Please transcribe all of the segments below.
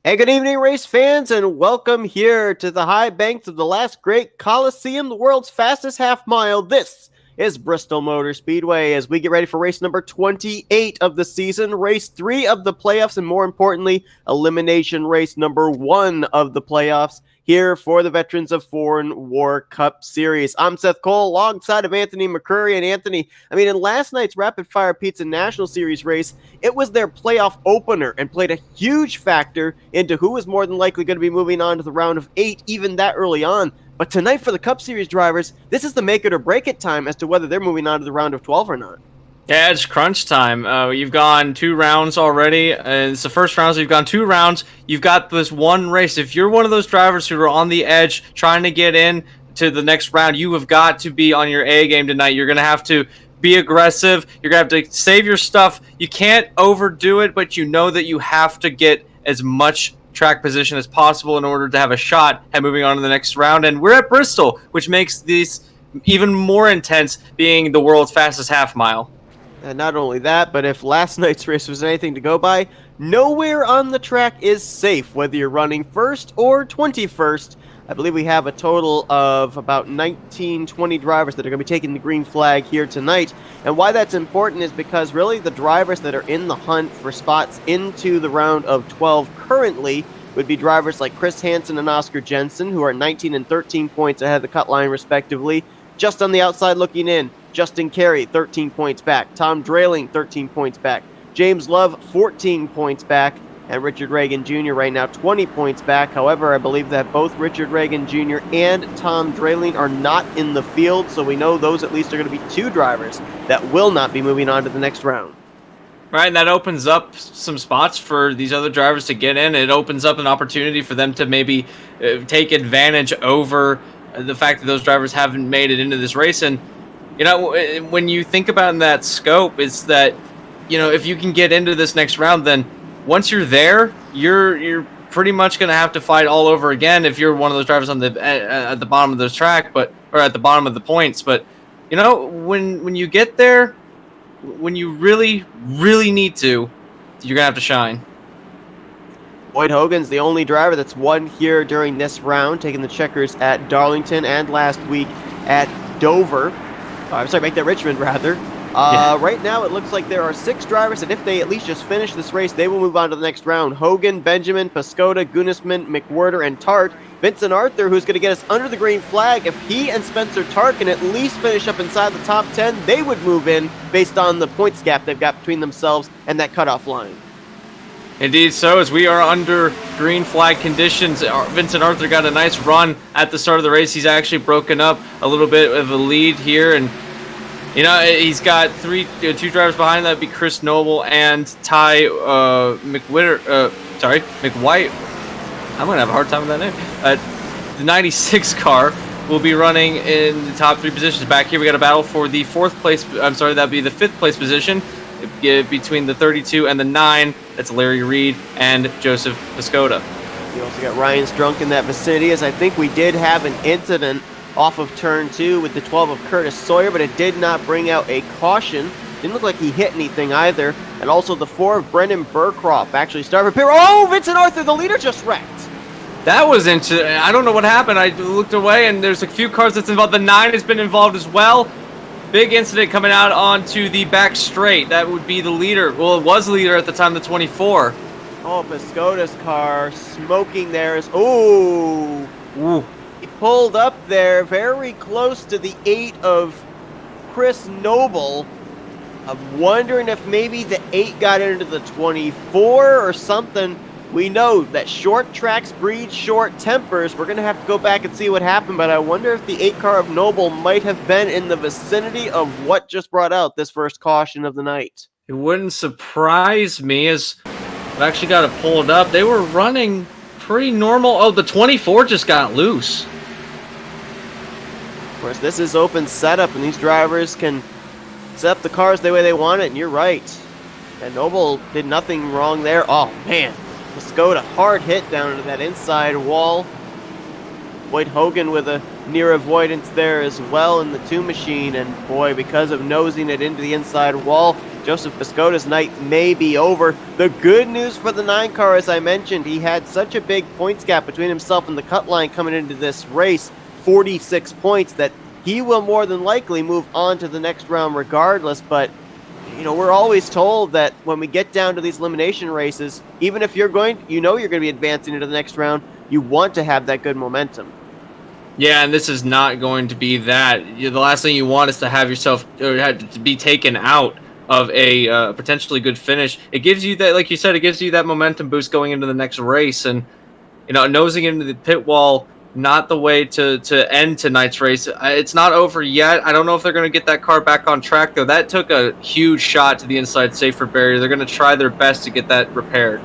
Hey, good evening, race fans, and welcome here to the high banks of the last great Coliseum, the world's fastest half mile. This is Bristol Motor Speedway as we get ready for race number 28 of the season, race 3 of the playoffs, and more importantly, elimination race number 1 of the playoffs here for the Veterans of Foreign War Cup Series. I'm Seth Cole alongside of Anthony McCurry. And Anthony, in last night's Rapid Fire Pizza National Series race, it was their playoff opener and played a huge factor into who was more than likely going to be moving on to the round of 8 even that early on. But tonight for the Cup Series drivers, this is the make it or break it time as to whether they're moving on to the round of 12 or not. Yeah, it's crunch time. You've gone 2 rounds already. It's the first round, so you've gone 2 rounds. You've got this one race. If you're one of those drivers who are on the edge trying to get in to the next round, you have got to be on your A game tonight. You're going to have to be aggressive. You're going to have to save your stuff. You can't overdo it, but you know that you have to get as much track position as possible in order to have a shot at moving on to the next round. And we're at Bristol, which makes this even more intense, being the world's fastest half mile. And not only that, but if last night's race was anything to go by, nowhere on the track is safe, whether you're running first or 21st. I believe we have a total of about 19, 20 drivers that are going to be taking the green flag here tonight. And why that's important is because really the drivers that are in the hunt for spots into the round of 12 currently would be drivers like Chris Hansen and Oscar Jensen, who are 19 and 13 points ahead of the cut line respectively. Just on the outside looking in, Justin Carey, 13 points back. Tom Drayling, 13 points back. James Love, 14 points back. And Richard Reagan Jr. right now, 20 points back. However, I believe that both Richard Reagan Jr. and Tom Drayling are not in the field, so we know those at least are going to be 2 drivers that will not be moving on to the next round. Right, and that opens up some spots for these other drivers to get in. It opens up an opportunity for them to maybe take advantage over the fact that those drivers haven't made it into this race. And when you think about in that scope, it's that, if you can get into this next round, then once you're there, you're pretty much going to have to fight all over again if you're one of those drivers on at the bottom of the track, or at the bottom of the points. But when you get there, when you really, really need to, you're going to have to shine. Boyd Hogan's the only driver that's won here during this round, taking the checkers at Darlington and last week at Dover. Make that Richmond, rather. Right now, it looks like there are 6 drivers, and if they at least just finish this race, they will move on to the next round. Hogan, Benjamin, Pascoda, Gunisman, McWhirter, and Tart. Vincent Arthur, who's going to get us under the green flag, if he and Spencer Tart can at least finish up inside the top 10, they would move in based on the points gap they've got between themselves and that cutoff line. Indeed so, as we are under green flag conditions. Vincent Arthur got a nice run at the start of the race. He's actually broken up a little bit of a lead here, and he's got 2 drivers behind. That would be Chris Noble and Ty McWhite. I'm going to have a hard time with that name. The 96 car will be running in the top 3 positions. Back here, we got a battle for the 4th place. That'd be the 5th place position between the 32 and the 9. That's Larry Reed and Joseph Pascoda. You also got Ryan Strunk in that vicinity, as I think we did have an incident off of turn 2 with the 12 of Curtis Sawyer, but it did not bring out a caution. Didn't look like he hit anything either. And also the 4 of Brendan Burcroft actually started repair. Oh, Vincent Arthur, the leader, just wrecked. That was interesting. I don't know what happened. I looked away, and there's a few cars that's involved. The 9 has been involved as well. Big incident coming out onto the back straight. That would be the leader. Well, it was the leader at the time, the 24. Oh, Pascoda's car smoking there. Ooh. He pulled up there very close to the 8 of Chris Noble. I'm wondering if maybe the 8 got into the 24 or something. We know that short tracks breed short tempers. We're going to have to go back and see what happened, but I wonder if the 8 car of Noble might have been in the vicinity of what just brought out this first caution of the night. It wouldn't surprise me, as I've actually got it pulled up. They were running pretty normal. Oh, the 24 just got loose. Of course, this is open setup, and these drivers can set up the cars the way they want it, and you're right. And Noble did nothing wrong there. Oh, man. Piscota, hard hit down into that inside wall. Boyd Hogan with a near avoidance there as well in the 2 machine. And boy, because of nosing it into the inside wall, Joseph Piscota's night may be over. The good news for the 9 car, as I mentioned, he had such a big points gap between himself and the cut line coming into this race, 46 points, that he will more than likely move on to the next round regardless. But you know, we're always told that when we get down to these elimination races, even if you're going to be advancing into the next round, you want to have that good momentum. Yeah, and this is not going to be that. The last thing you want is to have yourself or to be taken out of a potentially good finish. It gives you that, like you said, it gives you that momentum boost going into the next race. And nosing into the pit wall, not the way to end tonight's race. It's not over yet. I don't know if they're going to get that car back on track, though. That took a huge shot to the inside safer barrier. They're going to try their best to get that repaired.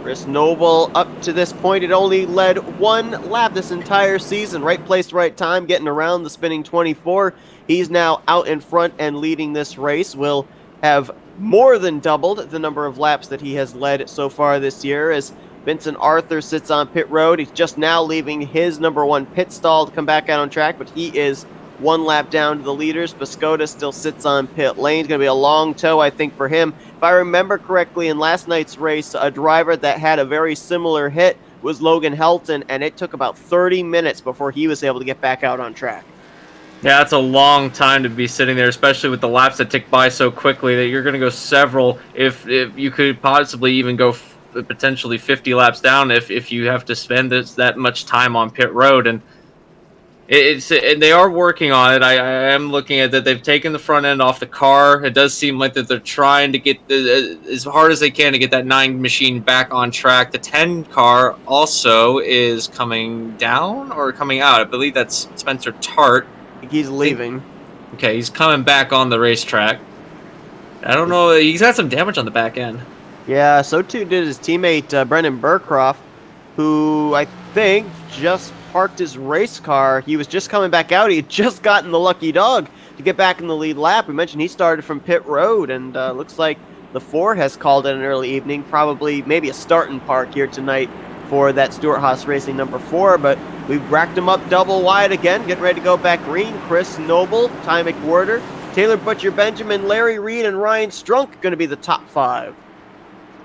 Chris Noble, up to this point, had only led 1 lap this entire season. Right place, right time, getting around the spinning 24. He's now out in front and leading this race. Will have more than doubled the number of laps that he has led so far this year, as Vincent Arthur sits on pit road. He's just now leaving his number 1 pit stall to come back out on track, but he is 1 lap down to the leaders. Piscota still sits on pit lane. It's going to be a long tow, I think, for him. If I remember correctly, in last night's race, a driver that had a very similar hit was Logan Helton, and it took about 30 minutes before he was able to get back out on track. Yeah, that's a long time to be sitting there, especially with the laps that tick by so quickly that you're going to go several, if you could possibly even go potentially 50 laps down if you have to spend that much time on pit road. And they are working on it. I am looking at that. They've taken the front end off the car. It does seem like that they're trying to get as hard as they can to get that 9 machine back on track. The 10 car also is coming down or coming out. I believe that's Spencer Tart. He's leaving. Okay, he's coming back on the racetrack. I don't know. He's got some damage on the back end. Yeah, so too did his teammate Brendan Burcroft, who I think just parked his race car. He was just coming back out. He had just gotten the lucky dog to get back in the lead lap. We mentioned he started from pit road, and looks like the 4 has called it an early evening, probably maybe a start and park here tonight for that Stewart Haas Racing number 4, but we've racked him up double wide again, getting ready to go back green. Chris Noble, Ty McWhorter, Taylor Butcher Benjamin, Larry Reed, and Ryan Strunk going to be the top 5.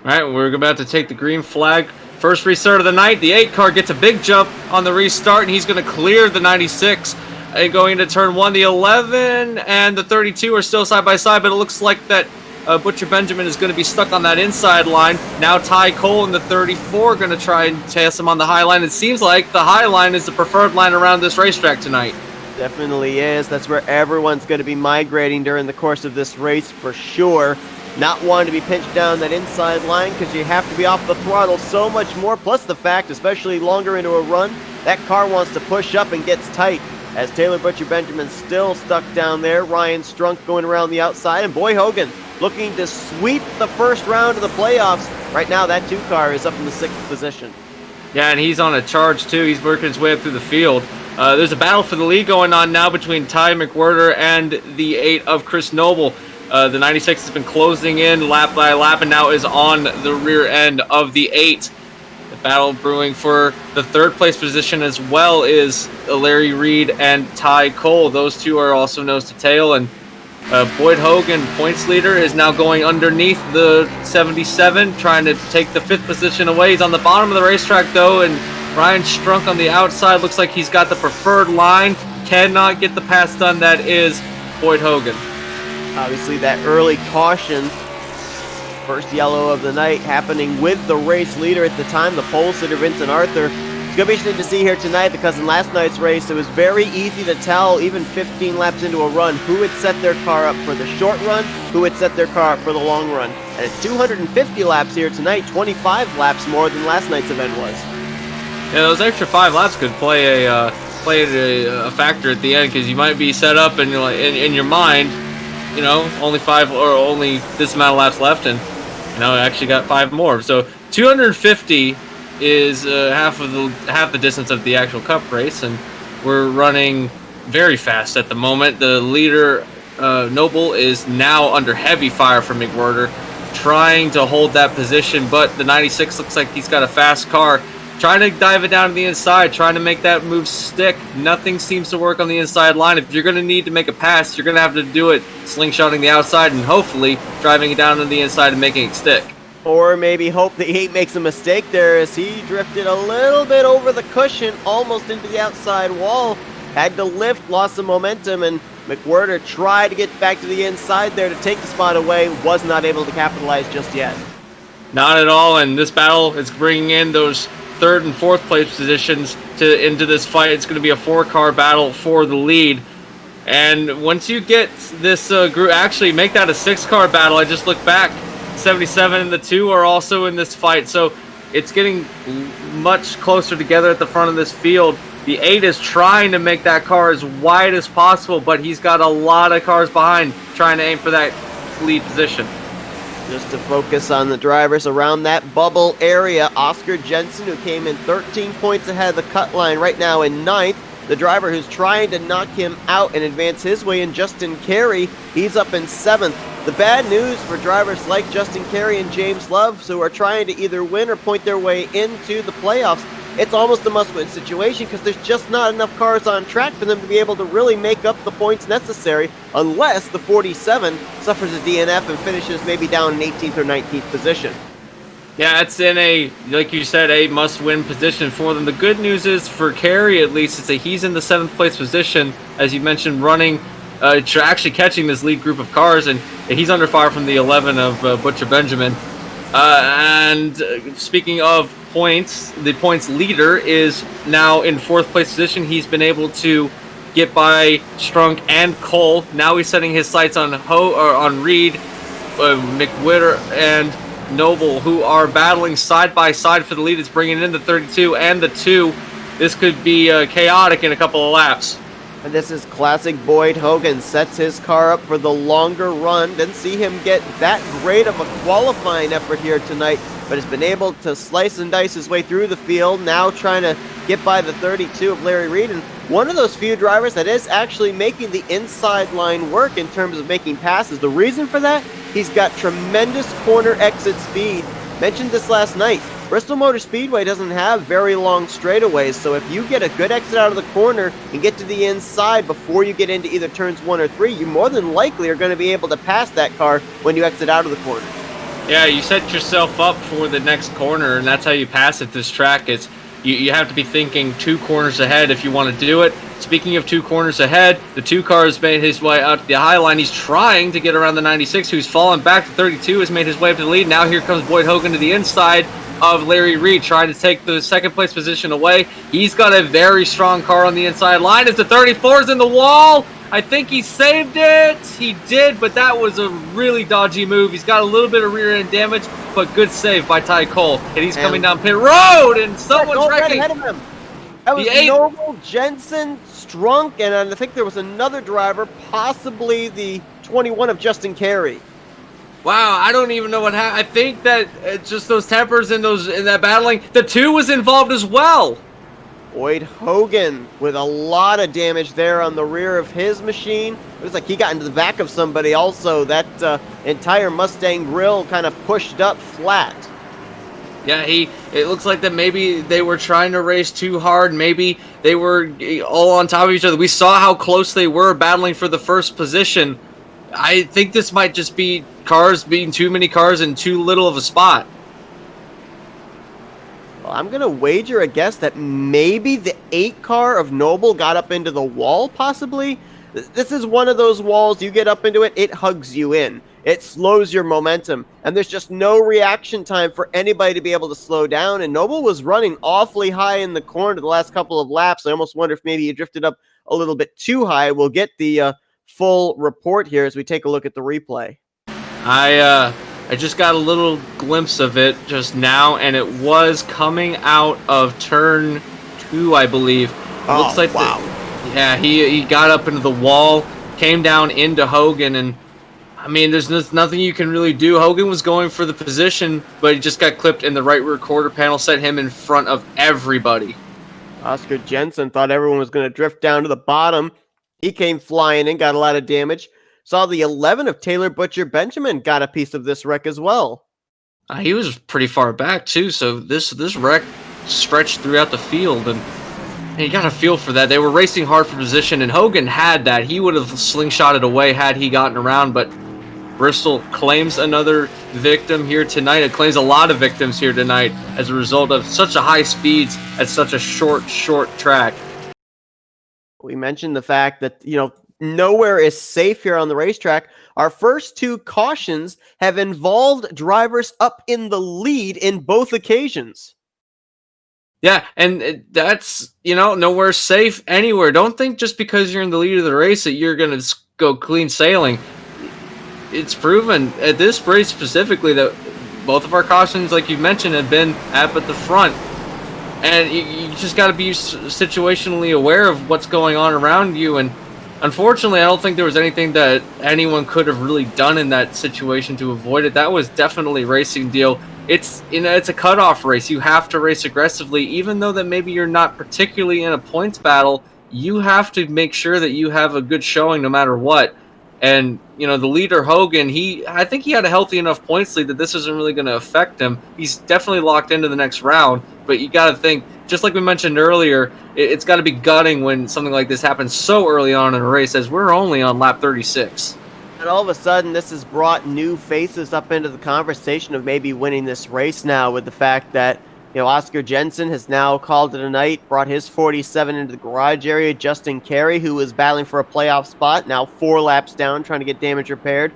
All right, we're about to take the green flag. First restart of the night. The 8 car gets a big jump on the restart, and he's going to clear the 96. Going into turn 1, the 11 and the 32 are still side by side, but it looks like that Butcher Benjamin is going to be stuck on that inside line. Now Ty Cole in the 34 going to try and chase him on the high line. It seems like the high line is the preferred line around this racetrack tonight. Definitely is. That's where everyone's going to be migrating during the course of this race for sure. Not wanting to be pinched down that inside line because you have to be off the throttle so much more. Plus the fact, especially longer into a run, that car wants to push up and gets tight. As Taylor Butcher Benjamin's still stuck down there. Ryan Strunk going around the outside. And Boy Hogan looking to sweep the first round of the playoffs. Right now, that 2 car is up in the 6th position. Yeah, and he's on a charge, too. He's working his way up through the field. There's a battle for the lead going on now between Ty McWhorter and the 8 of Chris Noble. The 96 has been closing in lap by lap and now is on the rear end of the 8. The battle brewing for the 3rd place position as well is Larry Reed and Ty Cole. Those 2 are also nose to tail, and Boyd Hogan, points leader, is now going underneath the 77, trying to take the 5th position away. He's on the bottom of the racetrack, though, and Ryan Strunk on the outside looks like he's got the preferred line. Cannot get the pass done. That is Boyd Hogan. Obviously, that early caution, first yellow of the night, happening with the race leader at the time, the pole sitter Vincent Arthur, It's going to be interesting to see here tonight because in last night's race, it was very easy to tell, even 15 laps into a run, who would set their car up for the short run, who would set their car up for the long run. And it's 250 laps here tonight, 25 laps more than last night's event was. Yeah, those extra 5 laps could play a factor at the end, because you might be set up and you're like, in your mind, you know, only 5 or only this amount of laps left, and you know, I actually got 5 more. So 250 is half the distance of the actual cup race, and we're running very fast at the moment. The leader, Noble, is now under heavy fire from McWhirter, trying to hold that position, but the 96 looks like he's got a fast car, trying to dive it down to the inside, trying to make that move stick. Nothing seems to work on the inside line. If you're going to need to make a pass, you're going to have to do it slingshotting the outside and hopefully driving it down to the inside and making it stick. Or maybe hope that he makes a mistake there as he drifted a little bit over the cushion, almost into the outside wall. Had to lift, lost some momentum, and McWhirter tried to get back to the inside there to take the spot away. Was not able to capitalize just yet. Not at all, and this battle is bringing in those 3rd and 4th place positions into this fight. It's going to be a 4-car battle for the lead. And once you get this group, actually make that a 6-car battle. I just looked back. 77 and the 2 are also in this fight, so it's getting much closer together at the front of this field. The 8 is trying to make that car as wide as possible, but he's got a lot of cars behind trying to aim for that lead position. Just to focus on the drivers around that bubble area, Oscar Jensen, who came in 13 points ahead of the cut line, right now in 9th. The driver who's trying to knock him out and advance his way in Justin Carey, he's up in 7th. The bad news for drivers like Justin Carey and James Love, who are trying to either win or point their way into the playoffs, it's almost a must-win situation because there's just not enough cars on track for them to be able to really make up the points necessary unless the 47 suffers a DNF and finishes maybe down in 18th or 19th position. Yeah, it's in a, like you said, a must-win position for them. The good news is for Carey, at least, is that he's in the 7th place position, as you mentioned, running, actually catching this lead group of cars, and he's under fire from the 11 of Butcher Benjamin. And speaking of points, the points leader is now in 4th place position. He's been able to get by Strunk and Cole. Now he's setting his sights on Reed, McWhirter, and Noble, who are battling side by side for the lead. It's bringing in the 32 and the 2. This could be chaotic in a couple of laps. And this is classic Boyd Hogan. Sets his car up for the longer run. Didn't see him get that great of a qualifying effort here tonight, but has been able to slice and dice his way through the field, now trying to get by the 32 of Larry Reed. And one of those few drivers that is actually making the inside line work in terms of making passes. The reason for that, he's got tremendous corner exit speed. Mentioned this last night. Bristol Motor Speedway doesn't have very long straightaways, so if you get a good exit out of the corner and get to the inside before you get into either turns 1 or 3, you more than likely are going to be able to pass that car when you exit out of the corner. Yeah, you set yourself up for the next corner, and that's how you pass at this track. It's you have to be thinking 2 corners ahead if you want to do it. Speaking of 2 corners ahead, the 2 cars made his way out to the high line. He's trying to get around the 96, who's fallen back. The 32 has made his way up to the lead. Now here comes Boyd Hogan to the inside of Larry Reed, trying to take the 2nd place position away. He's got a very strong car on the inside line as the 34 is in the wall. I think he saved it. He did, but that was a really dodgy move. He's got a little bit of rear end damage, but good save by Ty Cole. And he's coming down pit road, and someone's wrecking. Right ahead of him. That was Noble, Jensen, Strunk, and I think there was another driver, possibly the 21 of Justin Carey. Wow, I don't even know what happened. I think that just those tempers in that battling. The 2 was involved as well. Boyd Hogan with a lot of damage there on the rear of his machine. It was like he got into the back of somebody also. That entire Mustang grill kind of pushed up flat. Yeah, it looks like that maybe they were trying to race too hard. Maybe they were all on top of each other. We saw how close they were battling for the 1st position. I think this might just be cars being too many cars in too little of a spot. Well, I'm going to wager a guess that maybe the 8 car of Noble got up into the wall, possibly. This is one of those walls, you get up into it, it hugs you in. it slows your momentum, and there's just no reaction time for anybody to be able to slow down. And Noble was running awfully high in the corner the last couple of laps. I almost wonder if maybe he drifted up a little bit too high. We'll get the full report here as we take a look at the replay. I just got a little glimpse of it just now, and it was coming out of turn 2, I believe. Looks like wow. He got up into the wall, came down into Hogan, and I mean, there's nothing you can really do. Hogan was going for the position, but he just got clipped, and the right rear quarter panel set him in front of everybody. Oscar Jensen thought everyone was going to drift down to the bottom. He came flying in, got a lot of damage. Saw the 11 of Taylor Butcher Benjamin got a piece of this wreck as well. He was pretty far back too, so this wreck stretched throughout the field, and you got a feel for that. They were racing hard for position, and Hogan had that. He would have slingshotted away had he gotten around, but Bristol claims another victim here tonight. It claims a lot of victims here tonight as a result of such a high speeds at such a short track. We mentioned the fact that, nowhere is safe here on the racetrack. Our first 2 cautions have involved drivers up in the lead in both occasions. Yeah, and that's, nowhere safe anywhere. Don't think just because you're in the lead of the race that you're going to go clean sailing. It's proven at this race specifically that both of our cautions, like you mentioned, have been up at the front. And you just got to be situationally aware of what's going on around you. And unfortunately, I don't think there was anything that anyone could have really done in that situation to avoid it. That was definitely racing deal. It's a cutoff race. You have to race aggressively, even though that maybe you're not particularly in a points battle. You have to make sure that you have a good showing no matter what. And, the leader, Hogan, I think he had a healthy enough points lead that this isn't really going to affect him. He's definitely locked into the next round, but you got to think, just like we mentioned earlier, it's got to be gutting when something like this happens so early on in a race, as we're only on lap 36. And all of a sudden, this has brought new faces up into the conversation of maybe winning this race now, with the fact that, Oscar Jensen has now called it a night, brought his 47 into the garage area. Justin Carey, who was battling for a playoff spot, now 4 laps down, trying to get damage repaired.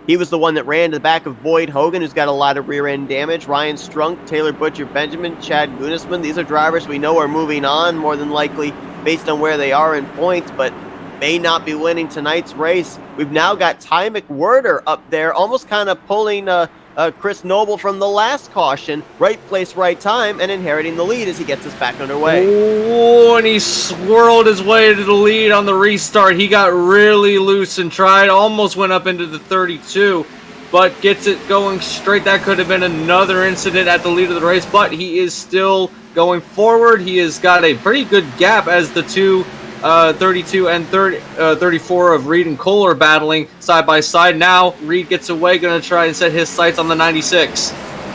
He was the one that ran to the back of Boyd Hogan, who's got a lot of rear-end damage. Ryan Strunk, Taylor Butcher Benjamin, Chad Gunisman. These are drivers we know are moving on, more than likely, based on where they are in points, but may not be winning tonight's race. We've now got Ty McWhirter up there, almost kind of pulling Chris Noble from the last caution. Right place, right time, and inheriting the lead as he gets us back underway. Oh, and he swirled his way to the lead on the restart. He got really loose and almost went up into the 32, but gets it going straight. That could have been another incident at the lead of the race, but he is still going forward. He has got a pretty good gap as the 32 and 34 of Reed and Cole are battling side by side. Now Reed gets away, going to try and set his sights on the 96.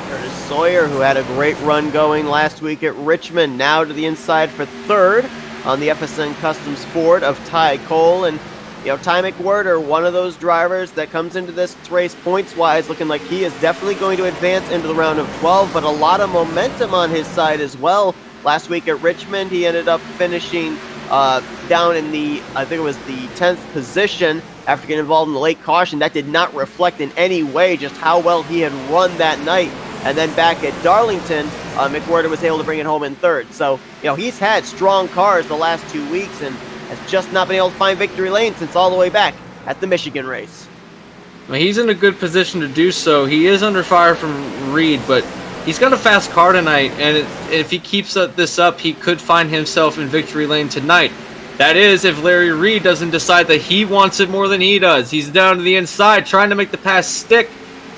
Curtis Sawyer, who had a great run going last week at Richmond, now to the inside for 3rd on the FSN Customs Ford of Ty Cole. And Ty McWhirter, one of those drivers that comes into this race points-wise looking like he is definitely going to advance into the round of 12, but a lot of momentum on his side as well. Last week at Richmond, he ended up finishing down in I think it was the 10th position after getting involved in the late caution. That did not reflect in any way just how well he had run that night. And then back at Darlington, McWhirter was able to bring it home in 3rd. So, he's had strong cars the last 2 weeks and has just not been able to find victory lane since all the way back at the Michigan race. Well, he's in a good position to do so. He is under fire from Reed, but he's got a fast car tonight, and if he keeps this up, he could find himself in victory lane tonight. That is, if Larry Reed doesn't decide that he wants it more than he does. He's down to the inside, trying to make the pass stick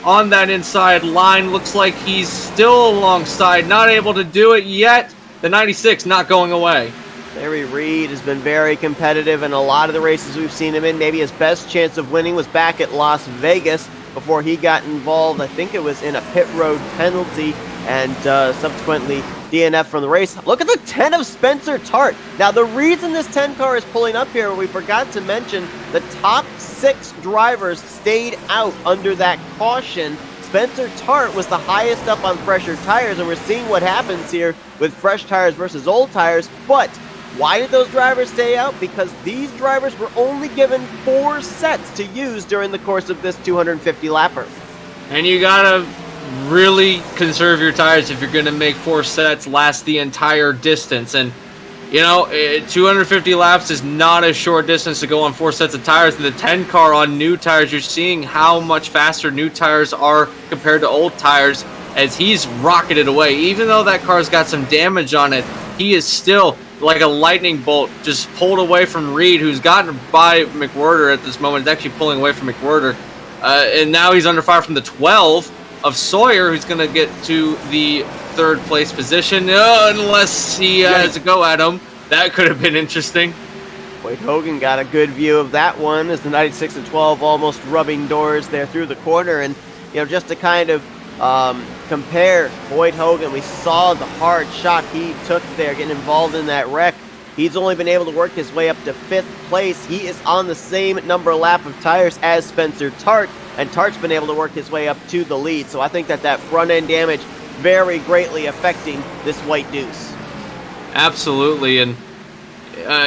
on that inside line. Looks like he's still alongside, not able to do it yet. The 96 not going away. Larry Reed has been very competitive in a lot of the races we've seen him in. Maybe his best chance of winning was back at Las Vegas before he got involved. I think it was in a pit road penalty and subsequently DNF from the race. Look at the 10 of Spencer Tart. Now, the reason this 10 car is pulling up here, we forgot to mention the top 6 drivers stayed out under that caution. Spencer Tart was the highest up on fresher tires, and we're seeing what happens here with fresh tires versus old tires, but Why did those drivers stay out? Because these drivers were only given 4 sets to use during the course of this 250 lapper. And you gotta really conserve your tires if you're gonna make 4 sets last the entire distance. And 250 laps is not a short distance to go on 4 sets of tires. And the 10 car on new tires, you're seeing how much faster new tires are compared to old tires as he's rocketed away. Even though that car's got some damage on it, he is still like a lightning bolt, just pulled away from Reed, who's gotten by McWhorter at this moment. He's actually pulling away from McWhorter. And now he's under fire from the 12 of Sawyer, who's going to get to the 3rd place position, unless he has a go at him. That could have been interesting. Boyd Hogan got a good view of that one as the 96 and 12 almost rubbing doors there through the corner. And, just to kind of compare Boyd Hogan, we saw the hard shot he took there getting involved in that wreck. He's only been able to work his way up to 5th place. He is on the same number of lap of tires as Spencer Tart, and Tart's been able to work his way up to the lead. So I think that front end damage very greatly affecting this White Deuce. Absolutely, and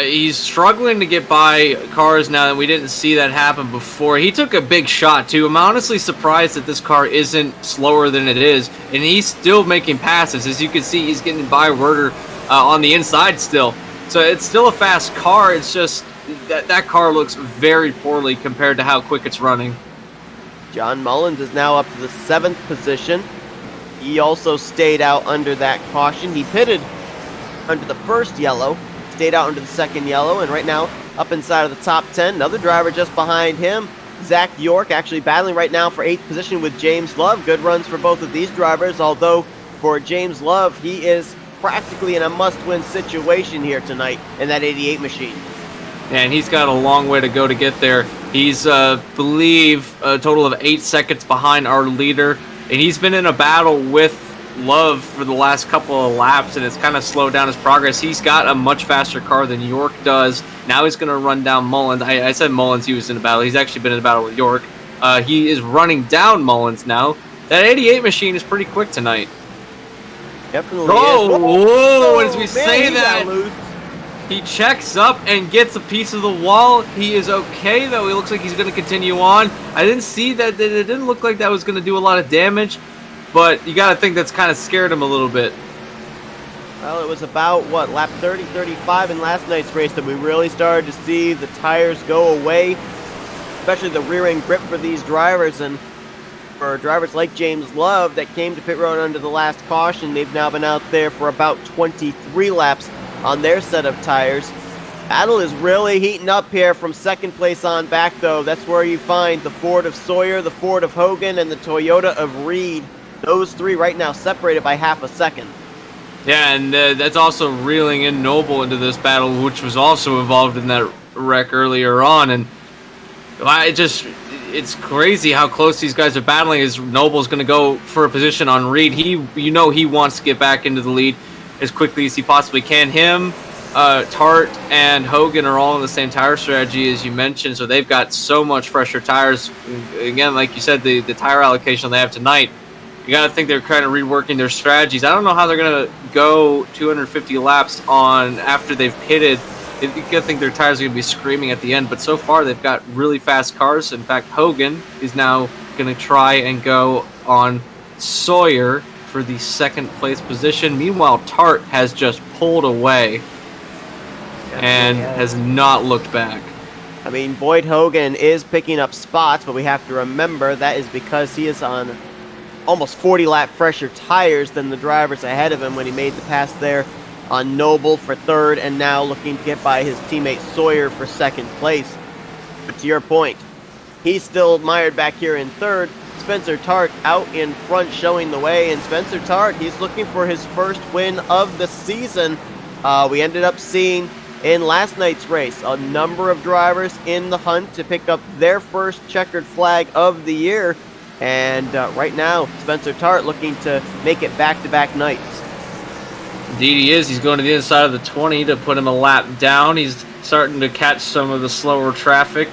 he's struggling to get by cars now, and we didn't see that happen before. He took a big shot too. I'm honestly surprised that this car isn't slower than it is, and he's still making passes. As you can see, he's getting by Werder on the inside still. So it's still a fast car. It's just that car looks very poorly compared to how quick it's running. John Mullins is now up to the 7th position. He also stayed out under that caution. He pitted under the 1st yellow, stayed out under the 2nd yellow, and right now up inside of the top 10. Another driver just behind him, Zach York, actually battling right now for 8th position with James Love. Good runs for both of these drivers, although for James Love, he is practically in a must-win situation here tonight in that 88 machine. And he's got a long way to go to get there. He's, believe, a total of 8 seconds behind our leader, and he's been in a battle with Love for the last couple of laps, and it's kind of slowed down his progress. He's got a much faster car than York does. Now he's going to run down Mullins. I said Mullins, he was in a battle. He's actually been in a battle with York. He is running down Mullins now. That 88 machine is pretty quick tonight. Definitely whoa, is. Whoa, as we say that, he checks up and gets a piece of the wall. He is okay, though. He looks like he's going to continue on. I didn't see that. It didn't look like that was going to do a lot of damage, but you got to think that's kind of scared him a little bit. Well, it was about, lap 30, 35 in last night's race that we really started to see the tires go away, especially the rear-end grip for these drivers. And for drivers like James Love that came to pit road under the last caution, they've now been out there for about 23 laps on their set of tires. Battle is really heating up here from 2nd place on back, though. That's where you find the Ford of Sawyer, the Ford of Hogan, and the Toyota of Reed. Those 3 right now separated by half a second. Yeah, and that's also reeling in Noble into this battle, which was also involved in that wreck earlier on. And it's crazy how close these guys are battling. As Noble's going to go for a position on Reed. He wants to get back into the lead as quickly as he possibly can. Him, Tart, and Hogan are all in the same tire strategy as you mentioned, so they've got so much fresher tires. Again, like you said, the tire allocation they have tonight, you got to think they're kind of reworking their strategies. I don't know how they're going to go 250 laps on after they've pitted. You got to think their tires are going to be screaming at the end, but so far they've got really fast cars. In fact, Hogan is now going to try and go on Sawyer for the 2nd place position. Meanwhile, Tart has just pulled away and has not looked back. I mean, Boyd Hogan is picking up spots, but we have to remember that is because he is on almost 40 lap fresher tires than the drivers ahead of him when he made the pass there on Noble for 3rd, and now looking to get by his teammate Sawyer for 2nd place. But to your point, he's still mired back here in 3rd. Spencer Tart out in front showing the way, and Spencer Tart, he's looking for his first win of the season. We ended up seeing in last night's race a number of drivers in the hunt to pick up their first checkered flag of the year, and right now Spencer Tart looking to make it back-to-back nights. Indeed he is. He's going to the inside of the 20 to put him a lap down. He's starting to catch some of the slower traffic.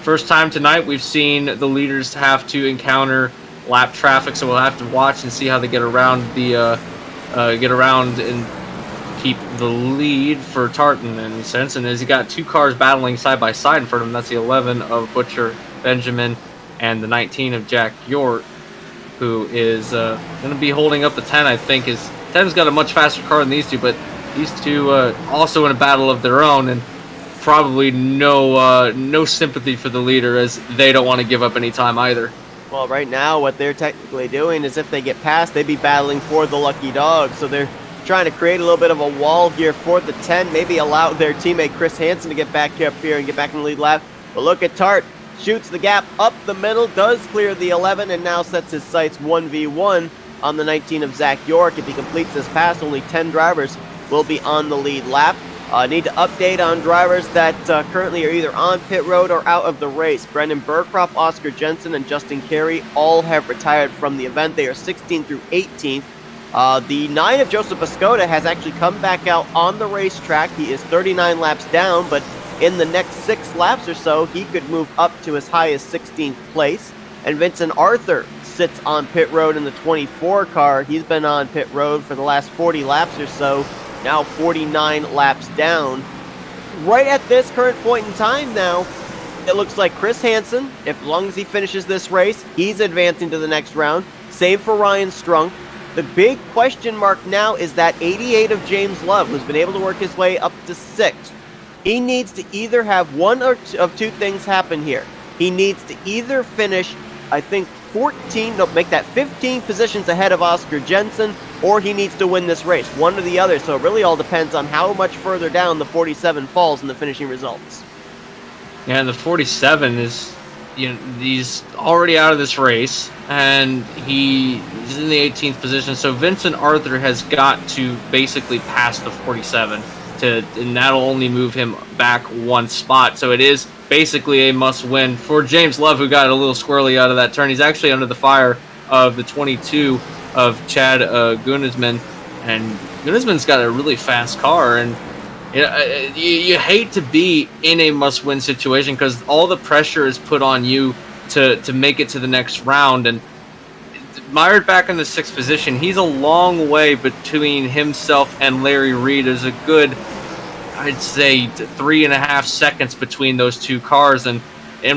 First time tonight we've seen the leaders have to encounter lap traffic, so we'll have to watch and see how they get around and keep the lead for Tartan in a sense. And as he got 2 cars battling side by side in front of him, that's the 11 of Butcher Benjamin and the 19 of Jack York, who is going to be holding up the 10, I think. 10's got a much faster car than these two, but these two also in a battle of their own, and probably no sympathy for the leader, as they don't want to give up any time either. Well, right now, what they're technically doing is if they get past, they'd be battling for the lucky dog. So they're trying to create a little bit of a wall here for the 10, maybe allow their teammate Chris Hansen to get back up here and get back in the lead lap. But look at Tart, shoots the gap up the middle, does clear the 11, and now sets his sights 1v1 on the 19 of Zach York. If he completes this pass, only 10 drivers will be on the lead lap. Need to update on drivers that currently are either on pit road or out of the race. Brendan Burcroft, Oscar Jensen, and Justin Carey all have retired from the event. They are 16th through 18th. The 9 of Joseph Pascoda has actually come back out on the racetrack. He is 39 laps down, but in the next 6 laps or so, he could move up to as high as 16th place. And Vincent Arthur sits on pit road in the 24 car. He's been on pit road for the last 40 laps or so, now 49 laps down. Right at this current point in time now, it looks like Chris Hansen, as long as he finishes this race, he's advancing to the next round. Same for Ryan Strunk. The big question mark now is that 88 of James Love, who's been able to work his way up to 6th. He needs to either have one or of two things happen here. He needs to either finish, I think, 15 positions ahead of Oscar Jensen, or he needs to win this race, one or the other. So it really all depends on how much further down the 47 falls in the finishing results. Yeah, and the 47 is, he's already out of this race, and he's in the 18th position. So Vincent Arthur has got to basically pass the 47, and that'll only move him back 1 spot. So it is basically a must-win for James Love, who got a little squirrely out of that turn. He's actually under the fire of the 22 of Chad Gunisman, and Gunisman's got a really fast car, and you hate to be in a must-win situation because all the pressure is put on you to make it to the next round. And mired back in the 6th position, he's a long way between himself and Larry Reed. There's a good, I'd say, 3.5 seconds between those two cars, and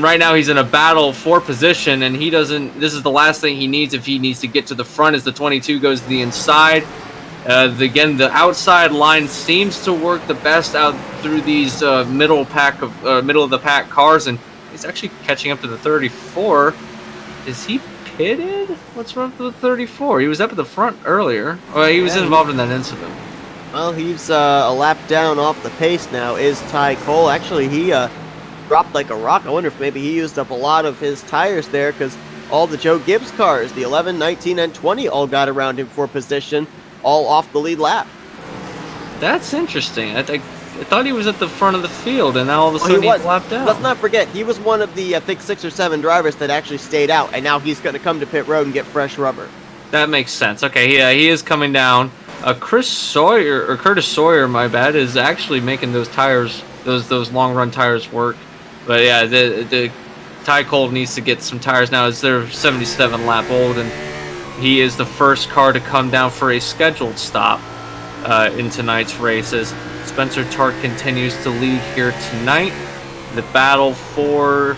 right now he's in a battle for position, and he doesn't. This is the last thing he needs if he needs to get to the front, as the 22 goes to the inside. Again, the outside line seems to work the best out through these middle of the pack cars, and he's actually catching up to the 34. Is he pitted? What's wrong with the 34? He was up at the front earlier. Oh, he was involved in that incident. Well, he's a lap down off the pace now, is Ty Cole. Actually, he dropped like a rock. I wonder if maybe he used up a lot of his tires there, because all the Joe Gibbs cars, the 11, 19, and 20, all got around him for position, all off the lead lap. That's interesting. I thought he was at the front of the field, and now all of a sudden he's lapped out. Let's not forget, he was one of the, I think, 6 or 7 drivers that actually stayed out, and now he's going to come to pit road and get fresh rubber. That makes sense. Okay, yeah, he is coming down. Curtis Sawyer, my bad, is actually making those tires, those long run tires work. But yeah, the Ty Cole needs to get some tires now, as they're 77 lap old, and he is the first car to come down for a scheduled stop in tonight's race, as Spencer Tart continues to lead here tonight. The battle for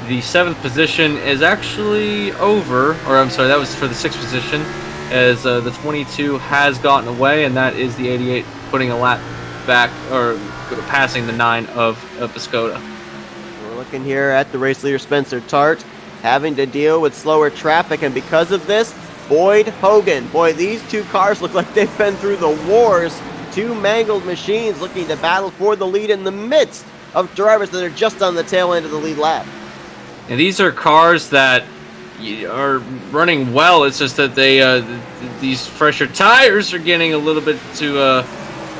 the 7th position is actually over, or I'm sorry, that was for the 6th position, as the 22 has gotten away, and that is the 88 putting a lap back, or passing the 9 of Pascoda. We're looking here at the race leader Spencer Tart having to deal with slower traffic, and because of this, Boyd Hogan. Boy, these two cars look like they've been through the wars. 2 mangled machines looking to battle for the lead in the midst of drivers that are just on the tail end of the lead lap. And these are cars that are running well. It's just that these fresher tires are getting a little bit to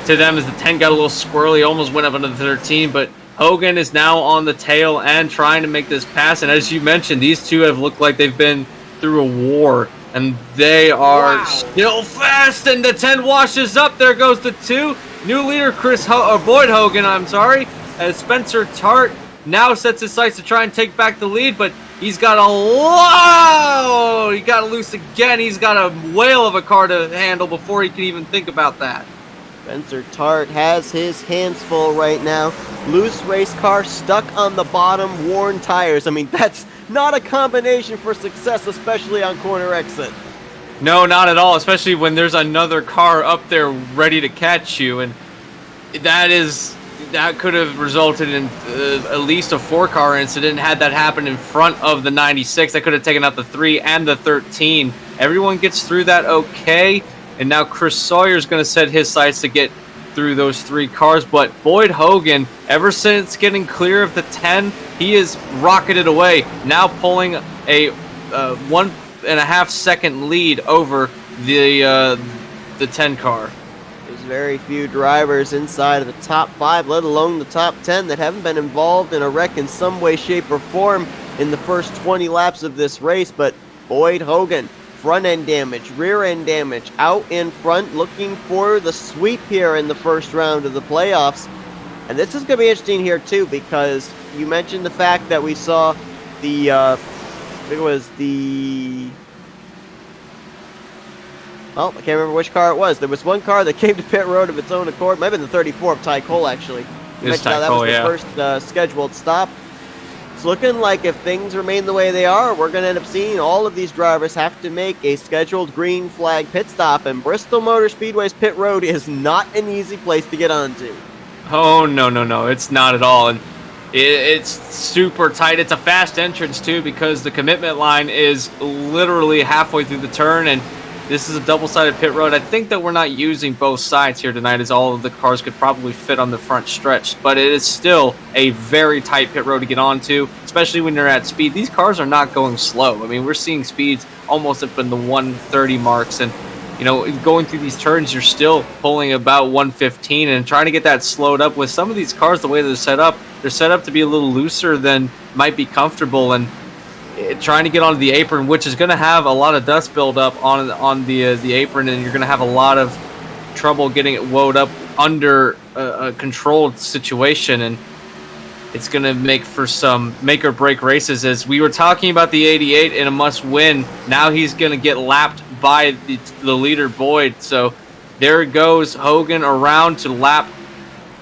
them, as the 10 got a little squirrely, almost went up into the 13, but Hogan is now on the tail and trying to make this pass. And as you mentioned, these two have looked like they've been through a war, and they are still fast, and the 10 washes up. There goes the 2. New leader Boyd Hogan, as Spencer Tart now sets his sights to try and take back the lead, but he's got he got loose again. He's got a whale of a car to handle before he can even think about that. Spencer Tart has his hands full right now. Loose race car stuck on the bottom, worn tires. I mean, that's not a combination for success, especially on corner exit. No, not at all, especially when there's another car up there ready to catch you. And that could have resulted in at least a 4-car incident. Had that happened in front of the 96, that could have taken out the 3 and the 13. Everyone gets through that okay, and now Chris Sawyer's going to set his sights to get through those 3 cars. But Boyd Hogan, ever since getting clear of the 10, he has rocketed away, now pulling a 1.5 second lead over the 10 car. There's very few drivers inside of the top 5, let alone the top 10, that haven't been involved in a wreck in some way, shape, or form in the first 20 laps of this race. But Boyd Hogan, front end damage, rear end damage, out in front, looking for the sweep here in the first round of the playoffs. And this is going to be interesting here too, because you mentioned the fact that we saw the I think it was the... well, I can't remember which car it was. There was one car that came to pit road of its own accord. Might have been the 34 of Ty Cole, actually. You mentioned how that was the first scheduled stop. It's looking like if things remain the way they are, we're going to end up seeing all of these drivers have to make a scheduled green flag pit stop. And Bristol Motor Speedway's pit road is not an easy place to get onto. Oh, no. It's not at all. And it's super tight. It's a fast entrance, too, because the commitment line is literally halfway through the turn. And this is a double-sided pit road. I think that we're not using both sides here tonight, as all of the cars could probably fit on the front stretch. But it is still a very tight pit road to get onto, especially when you're at speed. These cars are not going slow. I mean, we're seeing speeds almost up in the 130 marks. And, you know, going through these turns, you're still pulling about 115 and trying to get that slowed up. With some of these cars, the way they're set up to be a little looser than might be comfortable. And trying to get onto the apron, which is going to have a lot of dust buildup on the apron, and you're going to have a lot of trouble getting it woed up under a controlled situation, and it's going to make for some make or break races. As we were talking about the 88 in a must win, now he's going to get lapped by the leader Boyd. So there goes Hogan around to lap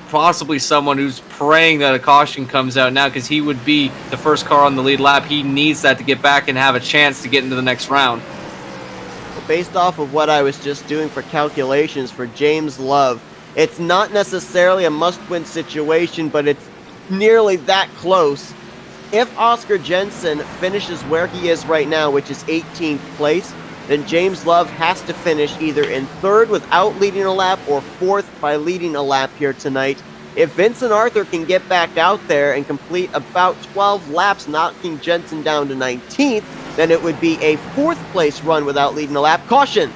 possibly someone who's praying that a caution comes out now, because he would be the first car on the lead lap. He needs that to get back and have a chance to get into the next round. Well, based off of what I was just doing for calculations for James Love, it's not necessarily a must-win situation, but it's nearly that close. If Oscar Jensen finishes where he is right now, which is 18th place, then James Love has to finish either in 3rd without leading a lap or 4th by leading a lap here tonight. If Vincent Arthur can get back out there and complete about 12 laps, knocking Jensen down to 19th, then it would be a 4th place run without leading a lap. Caution!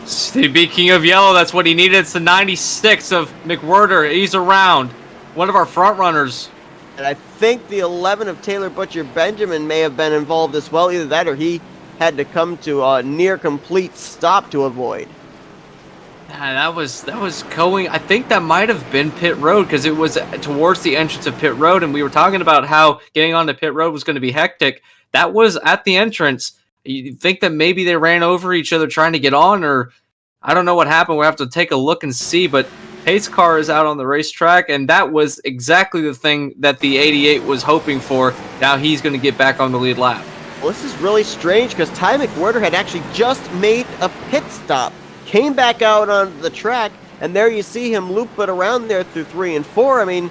Speaking of yellow, that's what he needed. It's the 96 of McWhirter. He's around. One of our front runners. And I think the 11 of Taylor Butcher Benjamin may have been involved as well. Either that or he had to come to a near complete stop to avoid. That was going. I think that might have been pit road, because it was towards the entrance of pit road, and we were talking about how getting onto pit road was going to be hectic. That was at the entrance. You think that maybe they ran over each other trying to get on, or I don't know what happened. We'll have to take a look and see. But pace car is out on the racetrack, and that was exactly the thing that the 88 was hoping for. Now he's going to get back on the lead lap. Well, this is really strange, because Ty McWhirter had actually just made a pit stop, came back out onto the track, and there you see him loop it around there through 3 and 4. I mean,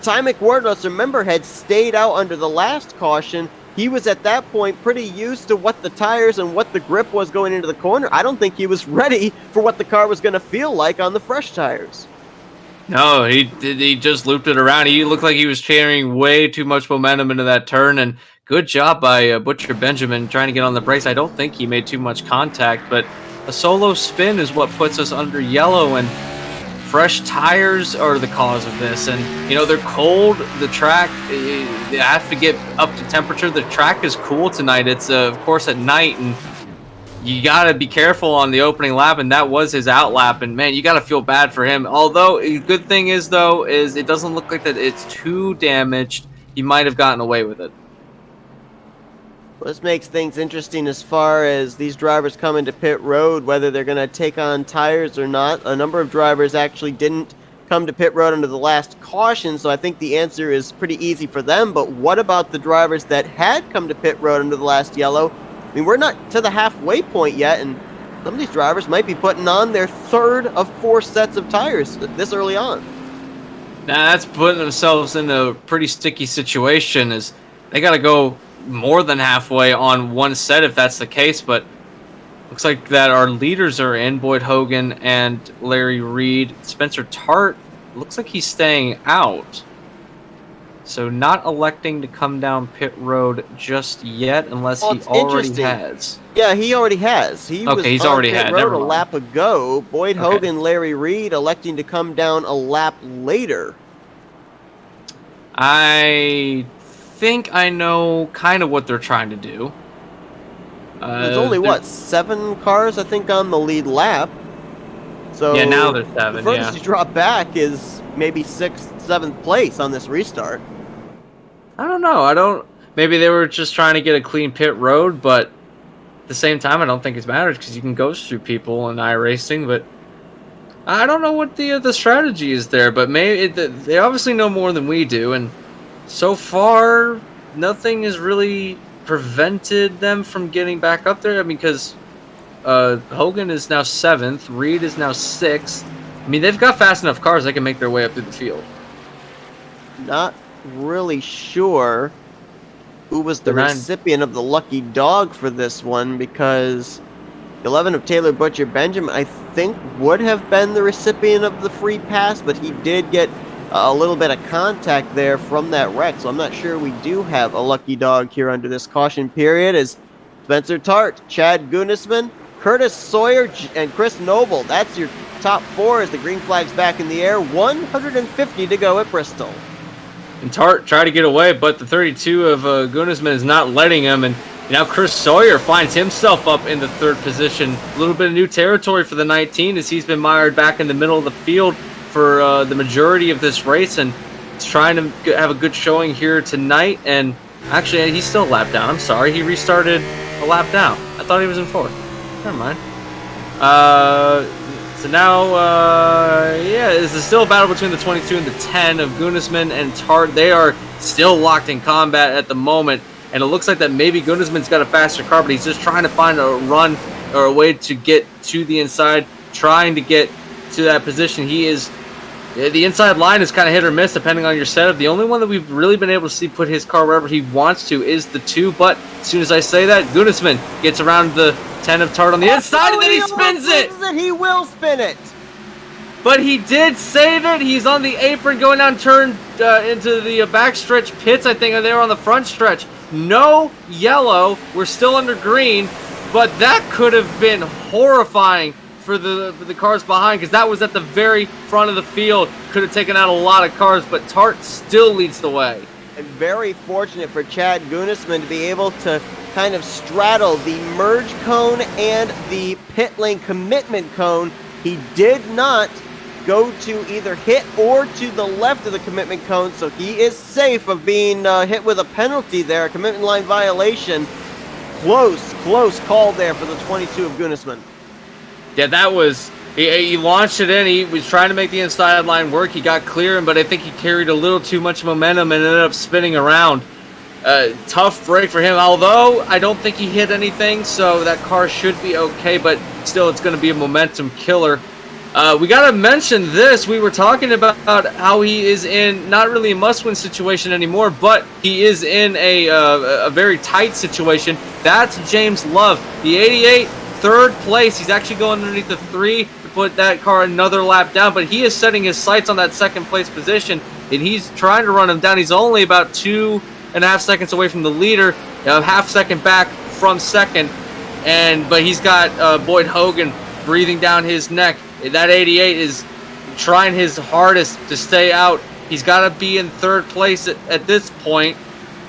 Ty McWhirter, let's remember, had stayed out under the last caution. He was at that point pretty used to what the tires and what the grip was going into the corner. I don't think he was ready for what the car was going to feel like on the fresh tires. No, he just looped it around. He looked like he was carrying way too much momentum into that turn, and good job by Butcher Benjamin trying to get on the brakes. I don't think he made too much contact, but a solo spin is what puts us under yellow, and fresh tires are the cause of this. And, you know, they're cold. The track, they have to get up to temperature. The track is cool tonight. It's, of course, at night, and you got to be careful on the opening lap, and that was his out lap. And, man, you got to feel bad for him. Although, a good thing is, though, is it doesn't look like that it's too damaged. He might have gotten away with it. Well, this makes things interesting as far as these drivers come into pit road, whether they're going to take on tires or not. A number of drivers actually didn't come to pit road under the last caution, so I think the answer is pretty easy for them. But what about the drivers that had come to pit road under the last yellow? I mean, we're not to the halfway point yet, and some of these drivers might be putting on their third of 4 sets of tires this early on. Now that's putting themselves in a pretty sticky situation, as they got to go more than halfway on one set if that's the case. But looks like that our leaders are in, Boyd Hogan and Larry Reed. Spencer Tart looks like he's staying out, so not electing to come down pit road just yet, unless he already has. Yeah, he already has. He's already had pit road a lap ago. Boyd Hogan, Larry Reed electing to come down a lap later. I think I know kind of what they're trying to do. There's only, 7 cars, I think, on the lead lap. So yeah, now there's 7, the furthest you drop back is maybe 6th, 7th place on this restart. I don't know. Maybe they were just trying to get a clean pit road, but at the same time, I don't think it matters because you can ghost through people in iRacing. But I don't know what the strategy is there. But maybe they obviously know more than we do, and so far, nothing has really prevented them from getting back up there. I mean, because Hogan is now 7th, Reed is now 6th. I mean, they've got fast enough cars; they can make their way up through the field. Not really sure who was the recipient of the lucky dog for this one, because 11 of Taylor Butcher Benjamin, I think, would have been the recipient of the free pass, but he did get a little bit of contact there from that wreck, so I'm not sure we do have a lucky dog here under this caution period, as Spencer Tart, Chad Gunisman, Curtis Sawyer, and Chris Noble. That's your top 4 as the green flag's back in the air. 150 to go at Bristol. And Tart tried to get away, but the 32 of Gunisman is not letting him, and now Chris Sawyer finds himself up in the 3rd position. A little bit of new territory for the 19, as he's been mired back in the middle of the field for the majority of this race, and he's trying to have a good showing here tonight. And actually, he's still a lap down. I'm sorry, he restarted a lap down. I thought he was in 4th. Never mind. So now, this is still a battle between the 22 and the 10 of Gunisman and Tart. They are still locked in combat at the moment, and it looks like that maybe Gunisman's got a faster car, but he's just trying to find a run or a way to get to the inside, trying to get to that position. The inside line is kind of hit or miss depending on your setup. The only one that we've really been able to see put his car wherever he wants to is the 2, but as soon as I say that, Gunisman gets around the 10 of Tart on the inside, and then he spins it! He will spin it! But he did save it. He's on the apron going down turn into the backstretch pits, I think, and they were on the front stretch. No yellow. We're still under green, but that could have been horrifying for the cars behind, because that was at the very front of the field. Could have taken out a lot of cars, but Tart still leads the way. And very fortunate for Chad Gunisman to be able to kind of straddle the merge cone and the pit lane commitment cone. He did not go to either hit or to the left of the commitment cone, so he is safe of being hit with a penalty there, a commitment line violation. Close call there for the 22 of Gunisman. Yeah, that was... He launched it in. He was trying to make the inside line work. He got clear, but I think he carried a little too much momentum and ended up spinning around. Tough break for him, although I don't think he hit anything, so that car should be okay, but still it's going to be a momentum killer. We got to mention this. We were talking about how he is in not really a must-win situation anymore, but he is in a very tight situation. That's James Love, the 88, 3rd place. He's actually going underneath the 3 to put that car another lap down, but he is setting his sights on that 2nd place position, and he's trying to run him down. He's only about 2.5 seconds away from the leader, half second back from 2nd, but he's got Boyd Hogan breathing down his neck. That 88 is trying his hardest to stay out. He's got to be in 3rd place at this point,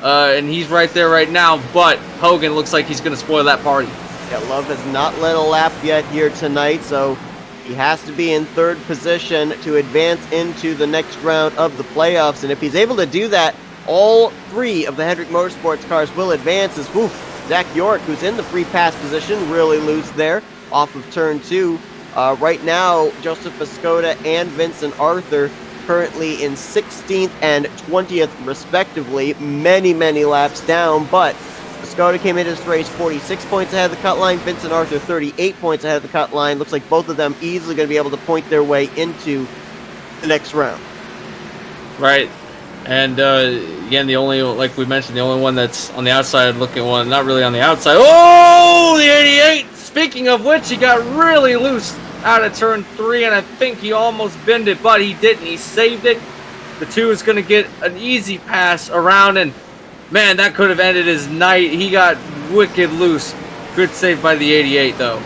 and he's right there right now, but Hogan looks like he's going to spoil that party. Yeah, Love has not led a lap yet here tonight, so he has to be in 3rd position to advance into the next round of the playoffs, and if he's able to do that, all 3 of the Hendrick Motorsports cars will advance, as Zach York, who's in the free pass position, really loose there off of turn 2. Right now, Joseph Piscota and Vincent Arthur currently in 16th and 20th respectively, many laps down, but Piscota came into this race 46 points ahead of the cut line, Vincent Arthur 38 points ahead of the cut line. Looks like both of them easily going to be able to point their way into the next round. Right. And again, the only, like we mentioned, the only one that's on the outside looking one, not really on the outside. Oh, the 88! Speaking of which, he got really loose out of turn 3, and I think he almost bent it, but he didn't. He saved it. The 2 is going to get an easy pass around, and man, that could have ended his night. He got wicked loose. Good save by the 88, though.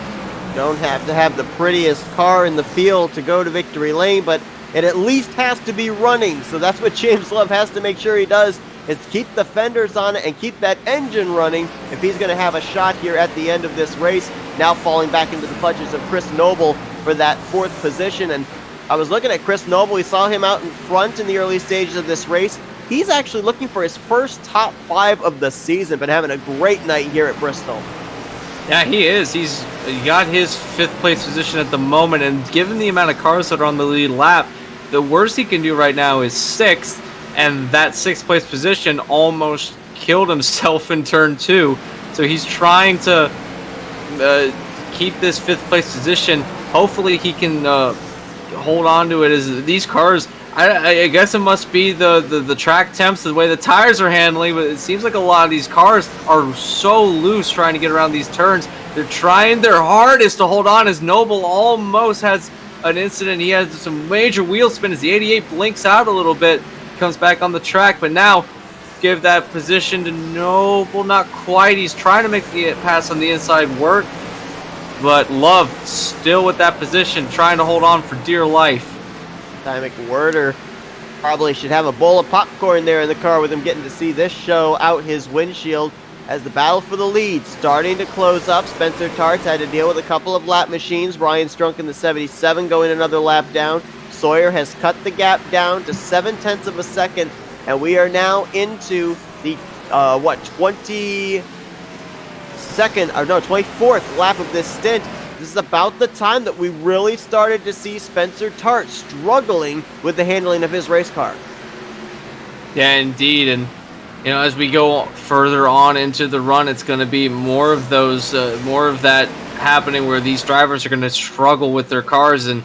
Don't have to have the prettiest car in the field to go to victory lane, but it at least has to be running. So that's what James Love has to make sure he does, is keep the fenders on it and keep that engine running if he's going to have a shot here at the end of this race. Now falling back into the clutches of Chris Noble for that 4th position. And I was looking at Chris Noble. We saw him out in front in the early stages of this race. He's actually looking for his first top 5 of the season, but having a great night here at Bristol. Yeah, he is. He got his 5th place position at the moment, and given the amount of cars that are on the lead lap, the worst he can do right now is 6th, and that 6th place position almost killed himself in turn 2. So he's trying to keep this 5th place position. Hopefully he can hold on to it. As these cars, I guess it must be the track temps, the way the tires are handling, but it seems like a lot of these cars are so loose trying to get around these turns. They're trying their hardest to hold on, as Noble almost has an incident. He has some major wheel spin as the 88 blinks out a little bit, comes back on the track, but now give that position to Noble. Not quite. He's trying to make the pass on the inside work, but Love still with that position, trying to hold on for dear life. Ty McWhirter probably should have a bowl of popcorn there in the car with him, getting to see this show out his windshield as the battle for the lead starting to close up. Spencer Tarts had to deal with a couple of lap machines. Ryan Strunk in the 77 going another lap down. Sawyer has cut the gap down to 0.7 of a second, and we are now into the 24th lap of this stint. This is about the time that we really started to see Spencer Tart struggling with the handling of his race car. Yeah, indeed. And you know, as we go further on into the run, it's going to be more of those, more of that happening, where these drivers are going to struggle with their cars. And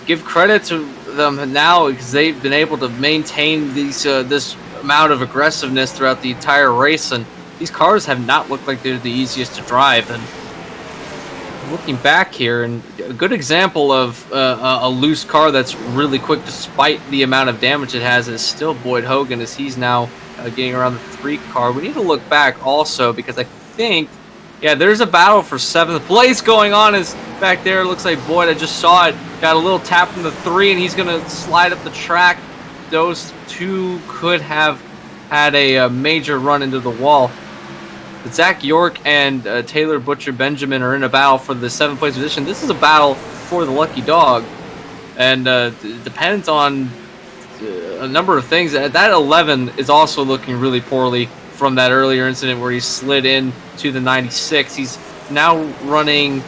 give credit to them now, because they've been able to maintain these this amount of aggressiveness throughout the entire race. And these cars have not looked like they're the easiest to drive. And looking back here, and a good example of a loose car that's really quick despite the amount of damage it has is still Boyd Hogan, as he's now getting around the 3 car. We need to look back also, because I think, yeah, there's a battle for 7th place going on. Is back there. It looks like Boyd, I just saw it, got a little tap from the 3, and he's going to slide up the track. Those 2 could have had a major run into the wall. But Zach York and Taylor Butcher Benjamin are in a battle for the 7th place position. This is a battle for the lucky dog, and depends on a number of things. That 11 is also looking really poorly from that earlier incident where he slid in to the 96. He's now running.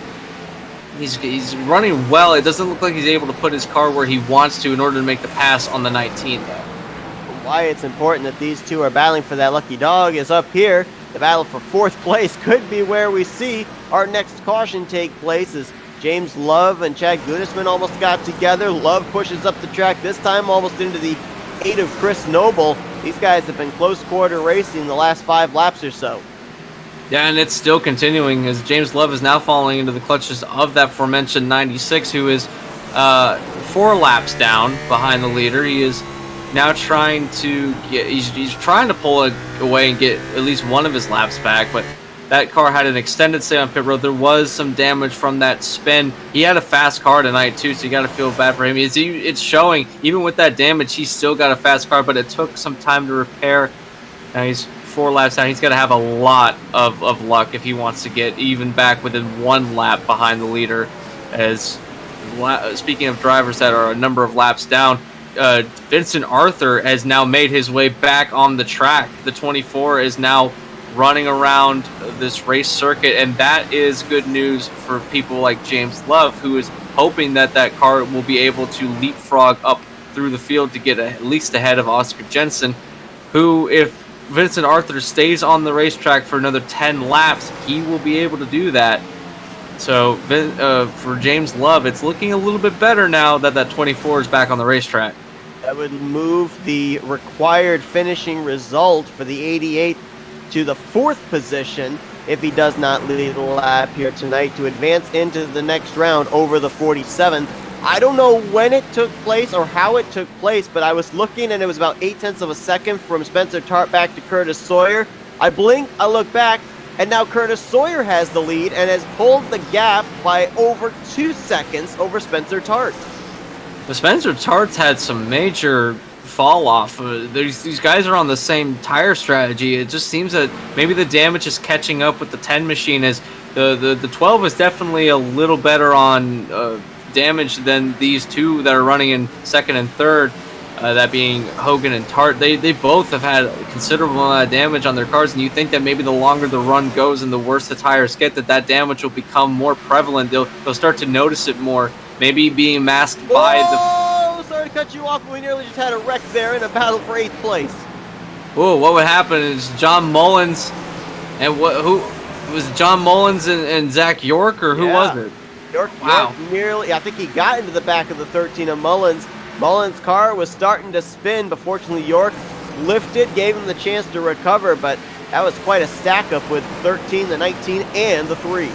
He's running well. It doesn't look like he's able to put his car where he wants to in order to make the pass on the 19, though. Why it's important that these 2 are battling for that lucky dog is up here. The battle for 4th place could be where we see our next caution take place, as James Love and Chad Goodisman almost got together. Love pushes up the track, this time almost into the 8 of Chris Noble. These guys have been close quarter racing the last 5 laps or so. Yeah, and it's still continuing, as James Love is now falling into the clutches of that aforementioned 96, who is 4 laps down behind the leader. He is now trying to get, he's trying to pull away and get at least one of his laps back, but that car had an extended stay on pit road. There was some damage from that spin. He had a fast car tonight too, so you got to feel bad for him. It's showing, even with that damage, he's still got a fast car, but it took some time to repair. Now he's 4 laps down. He's got to have a lot of luck if he wants to get even back within 1 lap behind the leader. As speaking of drivers that are a number of laps down, Vincent Arthur has now made his way back on the track. The 24 is now running around this race circuit, and that is good news for people like James Love, who is hoping that that car will be able to leapfrog up through the field to get at least ahead of Oscar Jensen, who, if Vincent Arthur stays on the racetrack for another 10 laps, he will be able to do that. So for James Love, it's looking a little bit better now that that 24 is back on the racetrack. That would move the required finishing result for the 88 to the 4th position if he does not lead the lap here tonight to advance into the next round over the 47. I don't know when it took place or how it took place, but I was looking and it was about 0.8 of a second from Spencer Tart back to Curtis Sawyer. I blink, I look back, and now Curtis Sawyer has the lead and has pulled the gap by over 2 seconds over Spencer Tart. But Spencer Tart's had some major fall off. These guys are on the same tire strategy. It just seems that maybe the damage is catching up with the 10 machine, as the 12 is definitely a little better on damage than these two that are running in 2nd and 3rd, that being Hogan and Tart. They both have had a considerable amount of damage on their cars, and you think that maybe the longer the run goes and the worse the tires get, that damage will become more prevalent. They'll start to notice it more. Maybe being masked by the... Oh, sorry to cut you off. We nearly just had a wreck there in a battle for 8th place. Oh, what would happen is John Mullins and who was it, John Mullins and Zach York, or who was it? York nearly, I think he got into the back of the 13 of Mullins. Mullins' car was starting to spin, but fortunately York lifted, gave him the chance to recover, but that was quite a stack up with 13, the 19, and the 3.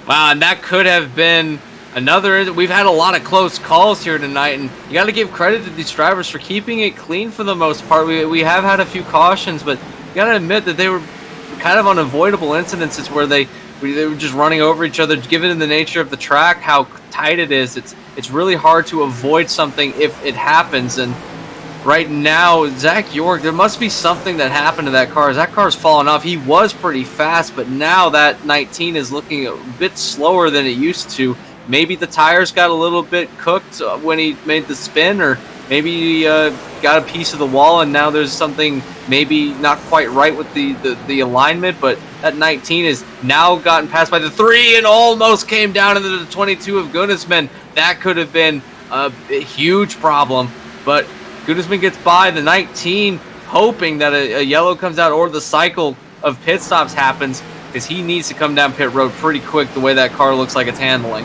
Wow, and that could have been another. We've had a lot of close calls here tonight, and you got to give credit to these drivers for keeping it clean for the most part. We have had a few cautions, but you got to admit that they were kind of unavoidable incidences where they were just running over each other. Given the nature of the track, how tight it is, it's really hard to avoid something if it happens. And right now, Zach York, there must be something that happened to that car. That car's fallen off. He was pretty fast, but now that 19 is looking a bit slower than it used to. Maybe the tires got a little bit cooked when he made the spin, or maybe he got a piece of the wall and now there's something maybe not quite right with the alignment. But that 19 is now gotten passed by the 3 and almost came down into the 22 of Gunnisman. That could have been a huge problem, but Gunnisman gets by the 19, hoping that a yellow comes out or the cycle of pit stops happens, because he needs to come down pit road pretty quick the way that car looks like it's handling.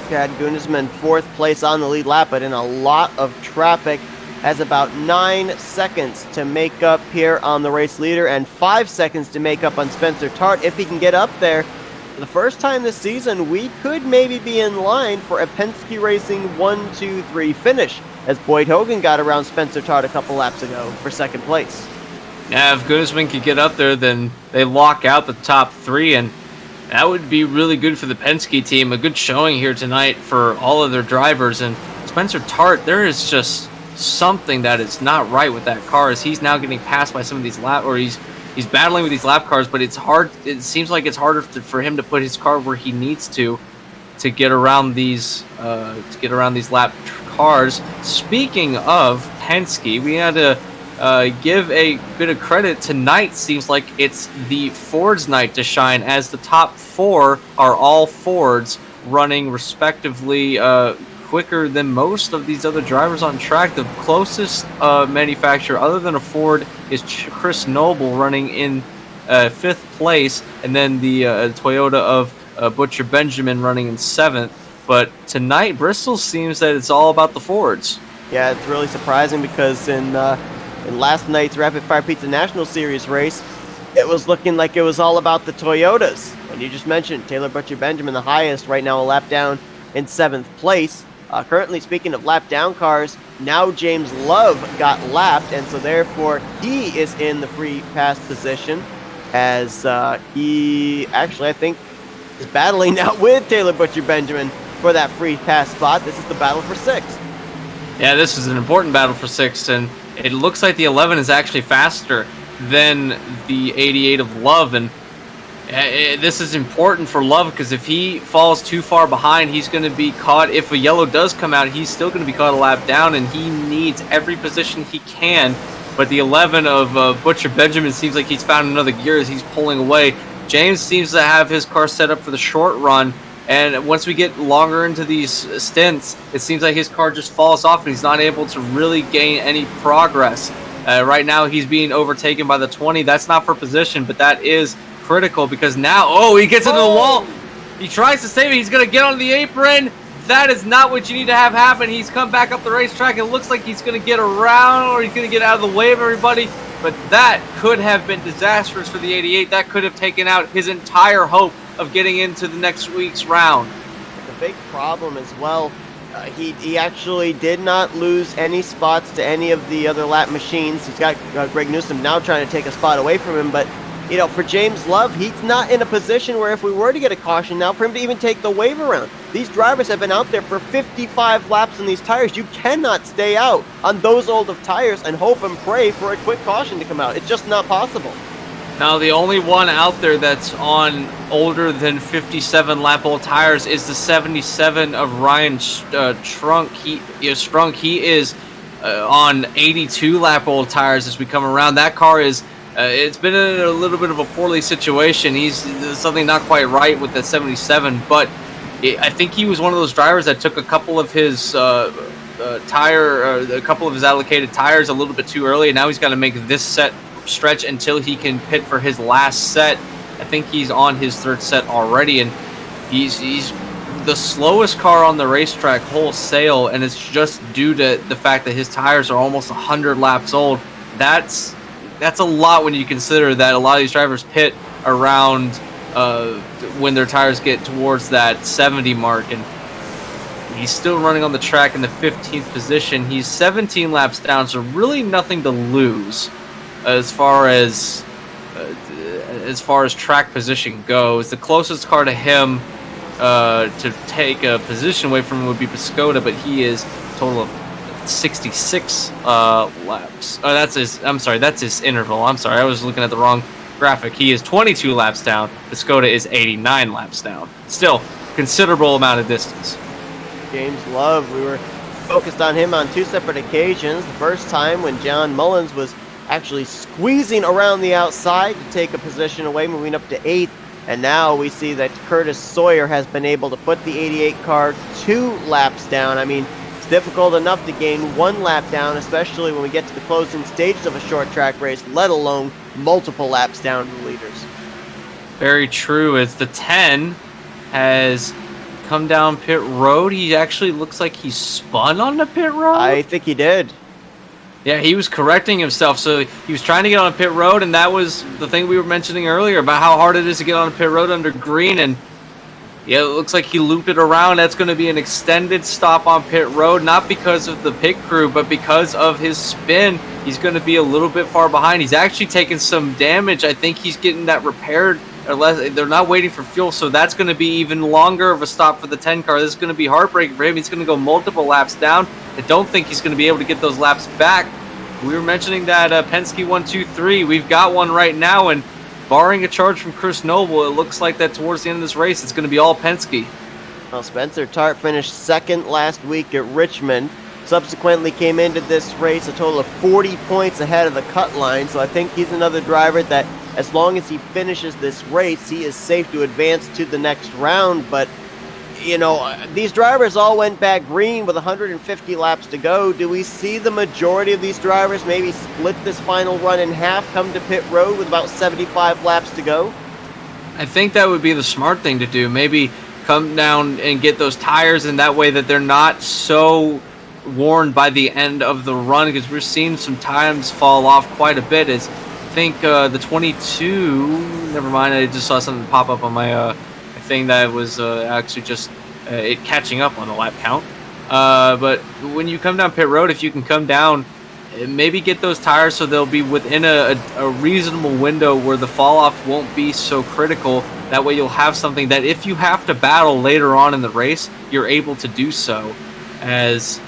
Chad Gunnisman 4th place on the lead lap, but in a lot of traffic, has about 9 seconds to make up here on the race leader and 5 seconds to make up on Spencer Tart. If he can get up there, for the first time this season, we could maybe be in line for a Penske Racing 1-2-3 finish, as Boyd Hogan got around Spencer Tart a couple laps ago for 2nd place. Yeah, if Gunnisman could get up there, then they lock out the top 3, and that would be really good for the Penske team. A good showing here tonight for all of their drivers. And Spencer Tart, there is just something that is not right with that car, as he's now getting passed by some of these lap, or he's battling with these lap cars, but it's hard. It seems like it's harder for him to put his car where he needs to get around these lap cars. Speaking of Penske, we had to give a bit of credit. Tonight seems like it's the Ford's night to shine, as the top 4 are all Fords, running respectively quicker than most of these other drivers on track. The closest manufacturer other than a Ford is Chris Noble, running in 5th place, and then the Toyota of Butcher Benjamin running in 7th. But tonight, Bristol seems that it's all about the Fords. Yeah, it's really surprising, because in last night's Rapid Fire Pizza National Series race, it was looking like it was all about the Toyotas. And you just mentioned Taylor Butcher Benjamin, the highest, right now a lap down in 7th place. Currently, speaking of lap down cars, now James Love got lapped, and so therefore he is in the free pass position, as he actually, I think, is battling now with Taylor Butcher Benjamin for that free pass spot. This is the battle for 6th. Yeah, this is an important battle for 6th, and it looks like the 11 is actually faster than the 88 of Love, and this is important for Love, because if he falls too far behind, he's going to be caught. If a yellow does come out, he's still going to be caught a lap down, and he needs every position he can but the 11 of Butcher Benjamin seems like he's found another gear as he's pulling away. James seems to have his car set up for the short run, and once we get longer into these stints, it seems like his car just falls off and he's not able to really gain any progress. Right now, he's being overtaken by the 20. That's not for position, but that is critical because now, he gets into the wall. He tries to save it. He's going to get on the apron. That is not what you need to have happen. He's come back up the racetrack. It looks like he's going to get around or he's going to get out of the way of everybody. But that could have been disastrous for the 88. That could have taken out his entire hope of getting into the next week's round. The big problem as well, he actually did not lose any spots to any of the other lap machines. He's got Greg Newsom now trying to take a spot away from him, but for James Love, he's not in a position where if we were to get a caution now, for him to even take the wave around. These drivers have been out there for 55 laps in these tires. You cannot stay out on those old of tires and hope and pray for a quick caution to come out. It's just not possible. Now, the only one out there that's on older than 57 lap old tires is the 77 of Ryan Strunk. He is on 82 lap old tires as we come around. That car is it's been in a little bit of a poorly situation. There's something not quite right with that 77, but I think he was one of those drivers that took a couple of his a couple of his allocated tires a little bit too early, and now he's got to make this set stretch until he can pit for his last set. I think he's on his third set already, and he's the slowest car on the racetrack wholesale, and it's just due to the fact that his tires are almost 100 laps old. That's a lot when you consider that a lot of these drivers pit around when their tires get towards that 70 mark, and he's still running on the track in the 15th position. He's 17 laps down, so really nothing to lose as far as track position goes. The closest car to him to take a position away from him would be Piscota, but he is a total of 66 laps. That's his interval. I'm sorry, I was looking at the wrong graphic. He is 22 laps down. Piscota is 89 laps down. Still, considerable amount of distance. James Love, we were focused on him on two separate occasions. The first time when John Mullins was actually squeezing around the outside to take a position away, moving up to 8th. And now we see that Curtis Sawyer has been able to put the 88 car 2 laps down. I mean, it's difficult enough to gain 1 lap down, especially when we get to the closing stages of a short track race, let alone multiple laps down to the leaders. Very true. As the 10 has come down pit road, he actually looks like he spun on the pit road. I think he did. Yeah, he was correcting himself. So he was trying to get on a pit road, and that was the thing we were mentioning earlier about how hard it is to get on a pit road under green. And yeah, it looks like he looped it around. That's going to be an extended stop on pit road, not because of the pit crew, but because of his spin. He's going to be a little bit far behind. He's actually taken some damage. I think he's getting that repaired. Unless they're not waiting for fuel, so that's going to be even longer of a stop for the 10 car. This is going to be heartbreaking for him. He's going to go multiple laps down. I don't think he's going to be able to get those laps back. We were mentioning that Penske 1-2-3. We've got one right now, and barring a charge from Chris Noble, it looks like that towards the end of this race, it's going to be all Penske. Well, Spencer Tart finished second last week at Richmond. Subsequently came into this race a total of 40 points ahead of the cut line, so I think he's another driver that as long as he finishes this race, he is safe to advance to the next round. But, these drivers all went back green with 150 laps to go. Do we see the majority of these drivers maybe split this final run in half, come to pit road with about 75 laps to go? I think that would be the smart thing to do. Maybe come down and get those tires, and that way that they're not so worn by the end of the run, because we're seeing some times fall off quite a bit. As I think the 22, never mind, I just saw something pop up on my thing that was actually just it catching up on the lap count. But when you come down pit road, if you can come down, maybe get those tires so they'll be within a reasonable window where the fall off won't be so critical. That way you'll have something that if you have to battle later on in the race, you're able to do so. As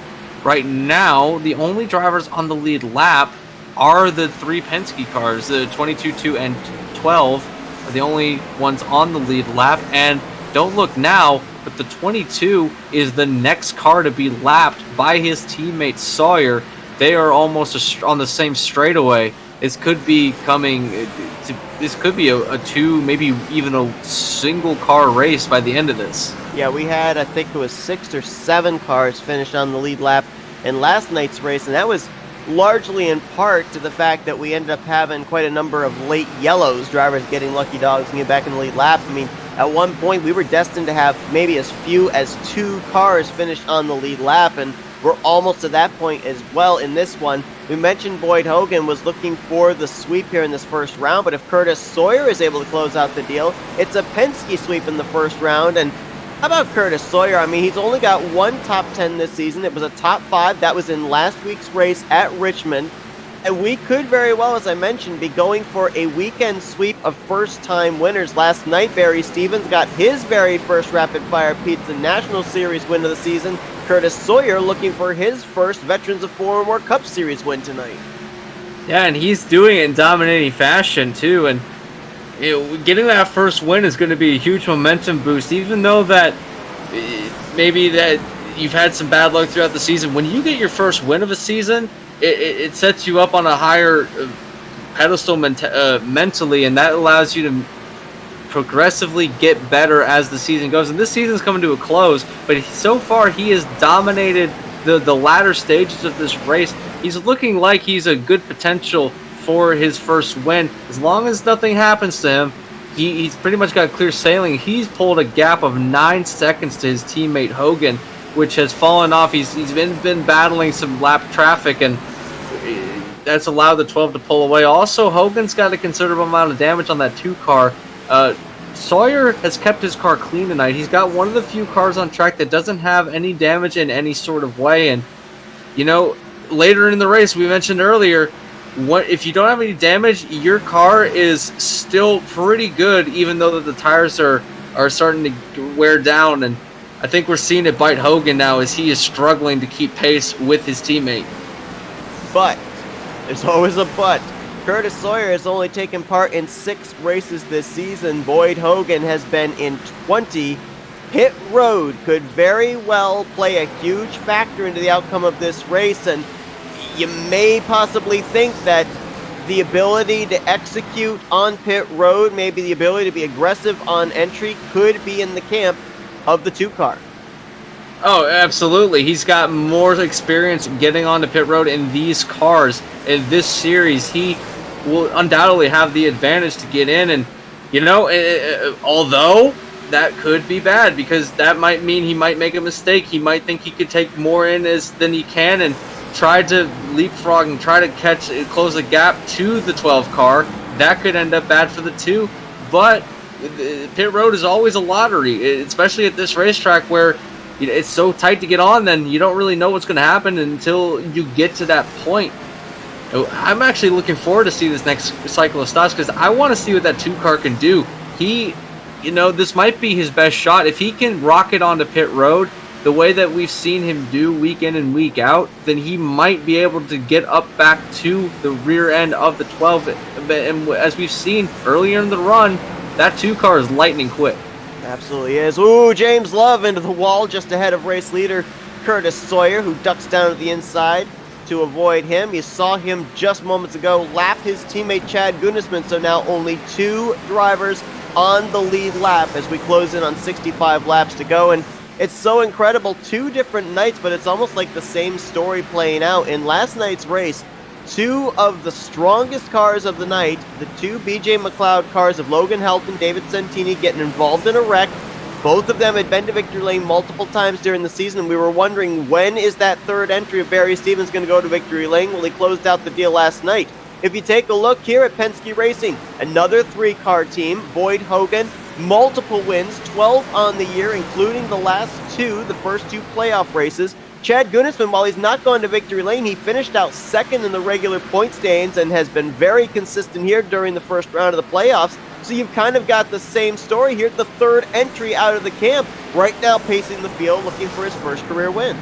right now, the only drivers on the lead lap are the 3 Penske cars. The 22, 2, and 12 are the only ones on the lead lap. And don't look now, but the 22 is the next car to be lapped by his teammate Sawyer. they are almost on the same straightaway. This could be coming. This could be a two, maybe even a single car race by the end of this. Yeah, we had, I think it was 6 or 7 cars finished on the lead lap in last night's race, and that was largely in part to the fact that we ended up having quite a number of late yellows, drivers getting lucky dogs and get back in the lead lap. I mean, at one point we were destined to have maybe as few as 2 cars finished on the lead lap, and we're almost to that point as well in this one. We mentioned Boyd Hogan was looking for the sweep here in this first round, but if Curtis Sawyer is able to close out the deal, it's a Penske sweep in the first round. And how about Curtis Sawyer? I mean, he's only got 1 top 10 this season. It was a top 5. That was in last week's race at Richmond. And we could very well, as I mentioned, be going for a weekend sweep of first-time winners. Last night, Barry Stevens got his very first Rapid Fire Pizza National Series win of the season. Curtis Sawyer looking for his first Veterans of 4 or More Cup Series win tonight. Yeah, and he's doing it in dominating fashion, too. And getting that first win is going to be a huge momentum boost, even though that maybe that you've had some bad luck throughout the season. When you get your first win of a season, it sets you up on a higher pedestal mentally, and that allows you to progressively get better as the season goes. And this season's coming to a close, but so far he has dominated the latter stages of this race. He's looking like he's a good potential for his first win. As long as nothing happens to him, he's pretty much got clear sailing. He's pulled a gap of 9 seconds to his teammate Hogan, which has fallen off. He's been battling some lap traffic, and that's allowed the 12 to pull away. Also, Hogan's got a considerable amount of damage on that 2 car. Sawyer has kept his car clean tonight. He's got one of the few cars on track that doesn't have any damage in any sort of way. And, later in the race, we mentioned earlier, if you don't have any damage, your car is still pretty good, even though the tires are starting to wear down. And I think we're seeing it bite Hogan now as he is struggling to keep pace with his teammate. But, there's always a but. Curtis Sawyer has only taken part in 6 races this season. Boyd Hogan has been in 20. Pit road could very well play a huge factor into the outcome of this race, and you may possibly think that the ability to execute on pit road, maybe the ability to be aggressive on entry, could be in the camp of the 2 car. Oh, absolutely. He's got more experience getting onto pit road in these cars in this series. He will undoubtedly have the advantage to get in, and although that could be bad, because that might mean he might make a mistake. He might think he could take more in than he can and try to leapfrog and try to close the gap to the 12 car. That could end up bad for the 2, but pit road is always a lottery, especially at this racetrack where it's so tight to get on. Then you don't really know what's going to happen until you get to that point. I'm actually looking forward to see this next cycle of stops, because I want to see what that 2 car can do. This might be his best shot. If he can rocket onto pit road the way that we've seen him do week in and week out, then he might be able to get up back to the rear end of the 12. And as we've seen earlier in the run, that 2 car is lightning quick. Absolutely is. Ooh, James Love into the wall just ahead of race leader Curtis Sawyer, who ducks down to the inside to avoid him. You saw him just moments ago lap his teammate Chad Gunnisman, so now only 2 drivers on the lead lap as we close in on 65 laps to go. And it's so incredible, 2 different nights, but it's almost like the same story playing out. In last night's race, 2 of the strongest cars of the night, the 2 BJ McLeod cars of Logan Helt and David Santini, getting involved in a wreck. Both of them had been to victory lane multiple times during the season, and we were wondering, when is that 3rd entry of Barry Stevens going to go to victory lane? Well, he closed out the deal last night. If you take a look here at Penske Racing, another 3-car team, Boyd Hogan, multiple wins, 12 on the year, including the last 2, the first 2 playoff races. Chad Gunnisman, while he's not gone to victory lane, he finished out 2nd in the regular point standings and has been very consistent here during the first round of the playoffs. So you've kind of got the same story here, the 3rd entry out of the camp, right now pacing the field, looking for his first career win.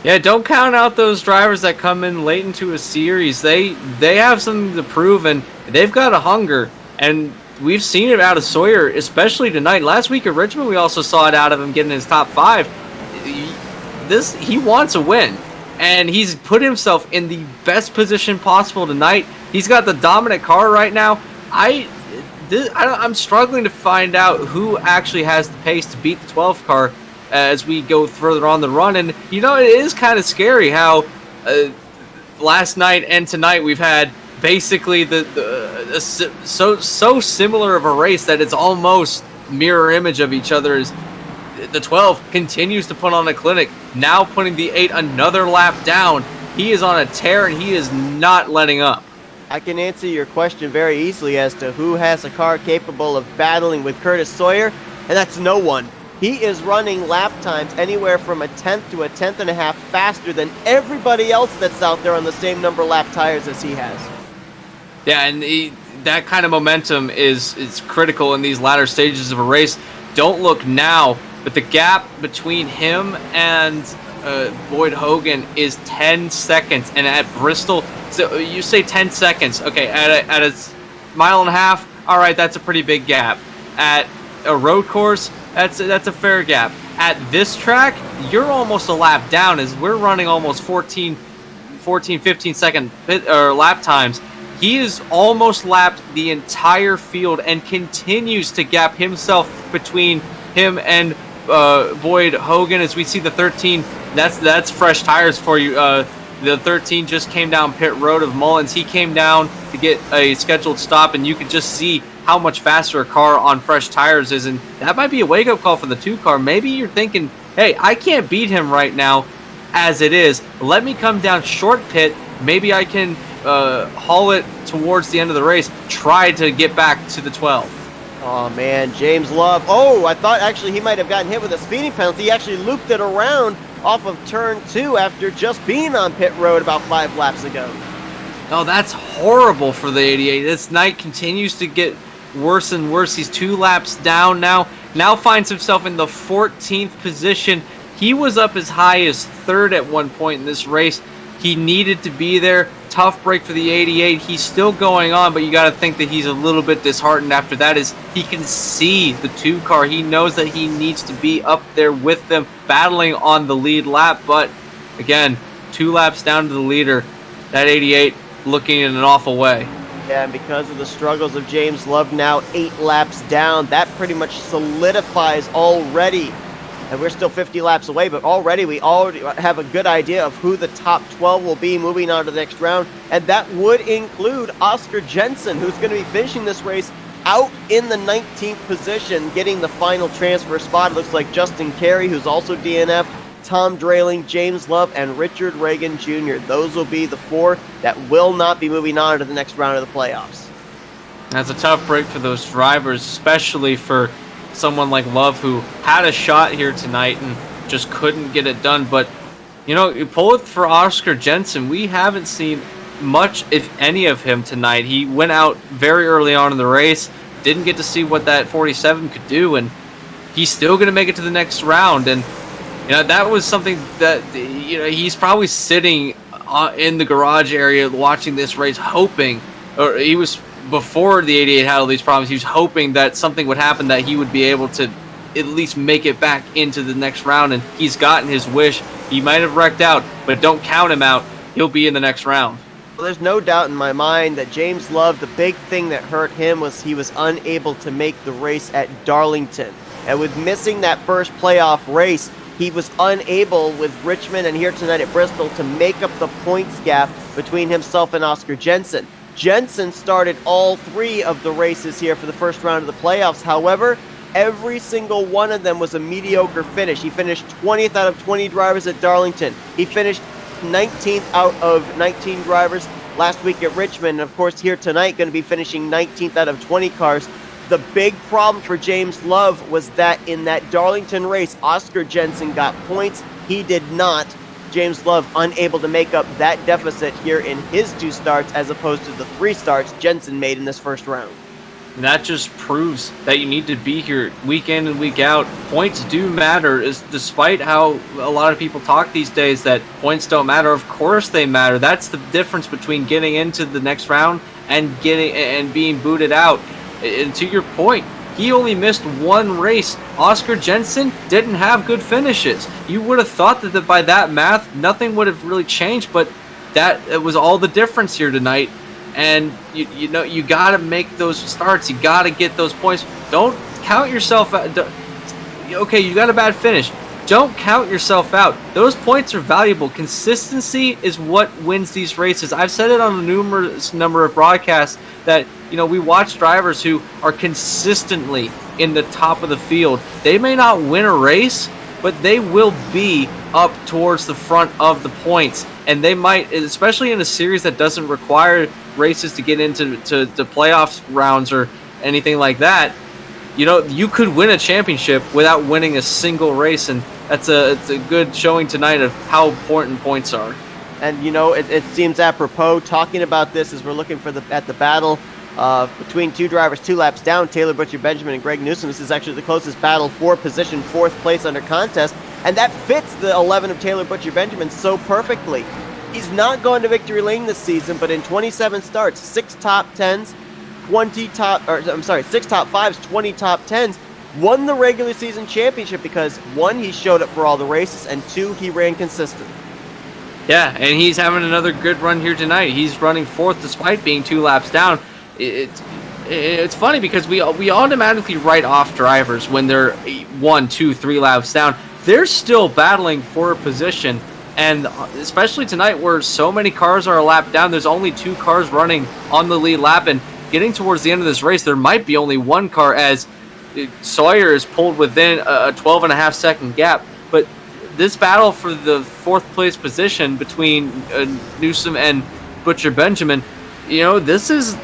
Yeah, don't count out those drivers that come in late into a series. They have something to prove, and they've got a hunger. And we've seen it out of Sawyer, especially tonight. Last week at Richmond, we also saw it out of him getting his top 5. He wants a win. and he's put himself in the best position possible tonight. He's got the dominant car right now. I'm struggling to find out who actually has the pace to beat the 12 car as we go further on the run. And, you know, it is kind of scary how last night and tonight we've had basically so similar of a race that it's almost mirror image of each other. As the 12 continues to put on a clinic, now putting the 8 another lap down. He is on a tear, and he is not letting up. I can answer your question very easily as to who has a car capable of battling with Curtis Sawyer, and that's no one. He is running lap times anywhere from a tenth to a tenth and a half faster than everybody else that's out there on the same number of lap tires as he has. Yeah, and that kind of momentum is critical in these latter stages of a race. Don't look now, but the gap between him and Boyd Hogan is 10 seconds, and at Bristol, so you say 10 seconds, okay, at a mile and a half, all right, that's a pretty big gap. At a road course, that's a fair gap. At this track, you're almost a lap down, as we're running almost 15 second lap times. He has almost lapped the entire field and continues to gap himself between him and Boyd Hogan. As we see the 13, that's fresh tires for you. The 13 just came down pit road of Mullins. He came down to get a scheduled stop, and you could just see how much faster a car on fresh tires is. And that might be a wake-up call for the 2 car. Maybe you're thinking, hey, I can't beat him right now as it is. Let me come down short pit. Maybe I can haul it towards the end of the race, try to get back to the 12. Oh man, James Love. Oh, I thought actually he might have gotten hit with a speeding penalty. He actually looped it around off of turn 2 after just being on pit road about 5 laps ago. Oh, that's horrible for the 88. This night continues to get worse and worse. He's 2 laps down now finds himself in the 14th position. He was up as high as 3rd at one point in this race. He needed to be there. Tough break for the 88. He's still going on, but you got to think that he's a little bit disheartened after that, as he can see the 2 car. He knows that he needs to be up there with them, battling on the lead lap. But again, 2 laps down to the leader. That 88 looking in an awful way. Yeah, and because of the struggles of James Love now 8 laps down, that pretty much solidifies already. And we're still 50 laps away, but already we already have a good idea of who the top 12 will be moving on to the next round. And that would include Oscar Jensen, who's going to be finishing this race out in the 19th position, getting the final transfer spot. It looks like Justin Carey, who's also DNF, Tom Drayling, James Love, and Richard Reagan Jr. Those will be the 4 that will not be moving on to the next round of the playoffs. That's a tough break for those drivers, especially for someone like Love, who had a shot here tonight and just couldn't get it done. But, you know, you pull it for Oscar Jensen. We haven't seen much, if any, of him tonight. He went out very early on in the race, didn't get to see what that 47 could do, and he's still going to make it to the next round. And, you know, that was something that, you know, he's probably sitting in the garage area watching this race, hoping, or he was, before the 88 had all these problems, he was hoping that something would happen, that he would be able to at least make it back into the next round, and he's gotten his wish. He might have wrecked out, but don't count him out. He'll be in the next round. Well, there's no doubt in my mind that James Love, the big thing that hurt him was he was unable to make the race at Darlington. And with missing that first playoff race, he was unable, with Richmond and here tonight at Bristol, to make up the points gap between himself and Oscar Jensen. Jensen started all 3 of the races here for the first round of the playoffs. However, every single one of them was a mediocre finish. He finished 20th out of 20 drivers at Darlington. He finished 19th out of 19 drivers last week at Richmond. And of course, here tonight, going to be finishing 19th out of 20 cars. The big problem for James Love was that in that Darlington race, Oscar Jensen got points. He did not. James Love unable to make up that deficit here in his 2 starts, as opposed to the 3 starts Jensen made in this first round. And that just proves that you need to be here week in and week out. Points do matter, despite how a lot of people talk these days that points don't matter. Of course they matter. That's the difference between getting into the next round and being booted out. And to your point, He only missed one race. Oscar Jensen didn't have good finishes. You would have thought that by that math, nothing would have really changed, but it was all the difference here tonight. And you know, you got to make those starts. You got to get those points. Don't count yourself out. Okay, you got a bad finish. Don't count yourself out. Those points are valuable. Consistency is what wins these races. I've said it on a numerous number of broadcasts that, you know, we watch drivers who are consistently in the top of the field. They may not win a race, but they will be up towards the front of the points. And they might, especially in a series that doesn't require races to get into to playoffs rounds or anything like that. You know, you could win a championship without winning a single race, and it's a good showing tonight of how important points are. And you know, it seems apropos talking about this as we're looking for at the battle between two drivers 2 laps down, Taylor Butcher Benjamin and Greg Newsom. This is actually the closest battle for position, 4th place under contest, and that fits the 11 of Taylor Butcher Benjamin so perfectly. He's not gone to victory lane this season, but in 27 starts, 6 top 10s, 6 top 5s, 20 top 10s, won the regular season championship because 1, he showed up for all the races, and 2, he ran consistent. Yeah, and he's having another good run here tonight. He's running 4th despite being 2 laps down. It's funny because we automatically write off drivers when they're 1, 2, 3 laps down. They're still battling for a position, and especially tonight where so many cars are a lap down, there's only 2 cars running on the lead lap, and getting towards the end of this race, there might be only 1 car as Sawyer is pulled within a 12.5 second gap. But this battle for the 4th place position between Newsom and Butcher Benjamin, you know, this is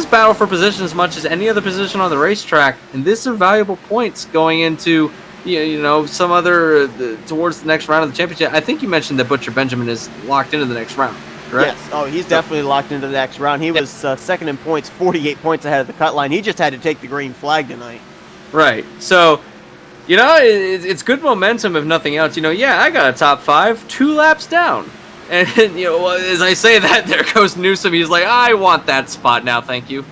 battle for position as much as any other position on the racetrack, and these are valuable points going into you know some other towards the next round of the championship. I think you mentioned that Butcher Benjamin is locked into the next round. Correct? Yes. Oh, he's definitely locked into the next round. He was second in points, 48 points ahead of the cut line. He just had to take the green flag tonight. Right. So, you know, it's good momentum if nothing else. You know, yeah, I got a top 5, 2 laps down. And, you know, as I say that, there goes Newsom. He's like, I want that spot now, thank you.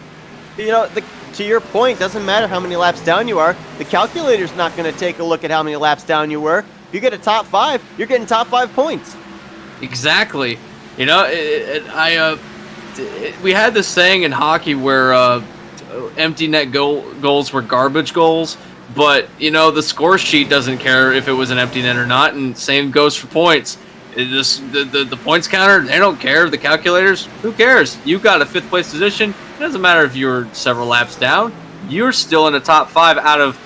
You know, to your point, doesn't matter how many laps down you are. The calculator's not going to take a look at how many laps down you were. If you get a top 5, you're getting top 5 points. Exactly. You know, we had this saying in hockey where empty net goals were garbage goals, but, you know, the score sheet doesn't care if it was an empty net or not, and same goes for points. The points counter, they don't care. The calculators, who cares? You got a 5th place position. It doesn't matter if you're several laps down. You're still in the top 5 out of,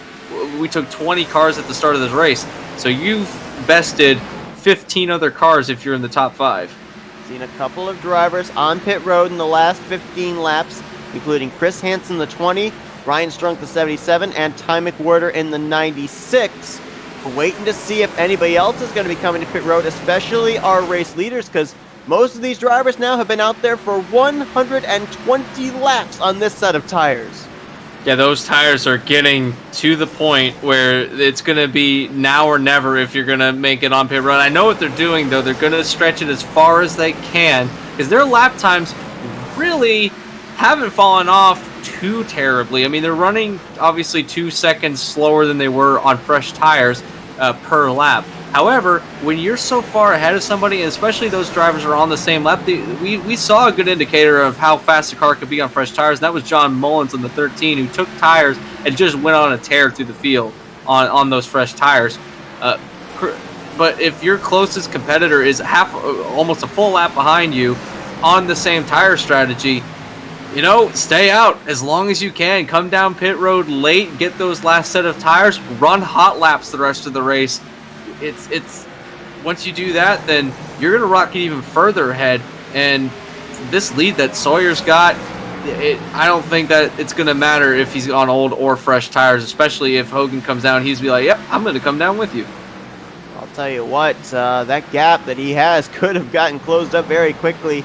we took 20 cars at the start of this race. So you've bested 15 other cars if you're in the top 5. Seen a couple of drivers on pit road in the last 15 laps, including Chris Hansen, the 20, Ryan Strunk, the 77, and Ty McWhorter in the 96. We're waiting to see if anybody else is going to be coming to pit road, especially our race leaders, because most of these drivers now have been out there for 120 laps on this set of tires. Yeah, those tires are getting to the point where it's going to be now or never if you're going to make it on pit road. I know what they're doing, though. They're going to stretch it as far as they can because their lap times really haven't fallen off too terribly. I mean, they're running obviously 2 seconds slower than they were on fresh tires per lap. However, when you're so far ahead of somebody, and especially those drivers are on the same lap, we saw a good indicator of how fast the car could be on fresh tires. And that was John Mullins on the 13, who took tires and just went on a tear through the field on those fresh tires. But if your closest competitor is almost a full lap behind you on the same tire strategy, you know, stay out as long as you can. Come down pit road late, get those last set of tires, run hot laps the rest of the race. It's once you do that, then you're gonna rocket even further ahead. And this lead that Sawyer's got, I don't think that it's gonna matter if he's on old or fresh tires, especially if Hogan comes down. He's be like, "Yep, I'm gonna come down with you." I'll tell you what, that gap that he has could have gotten closed up very quickly.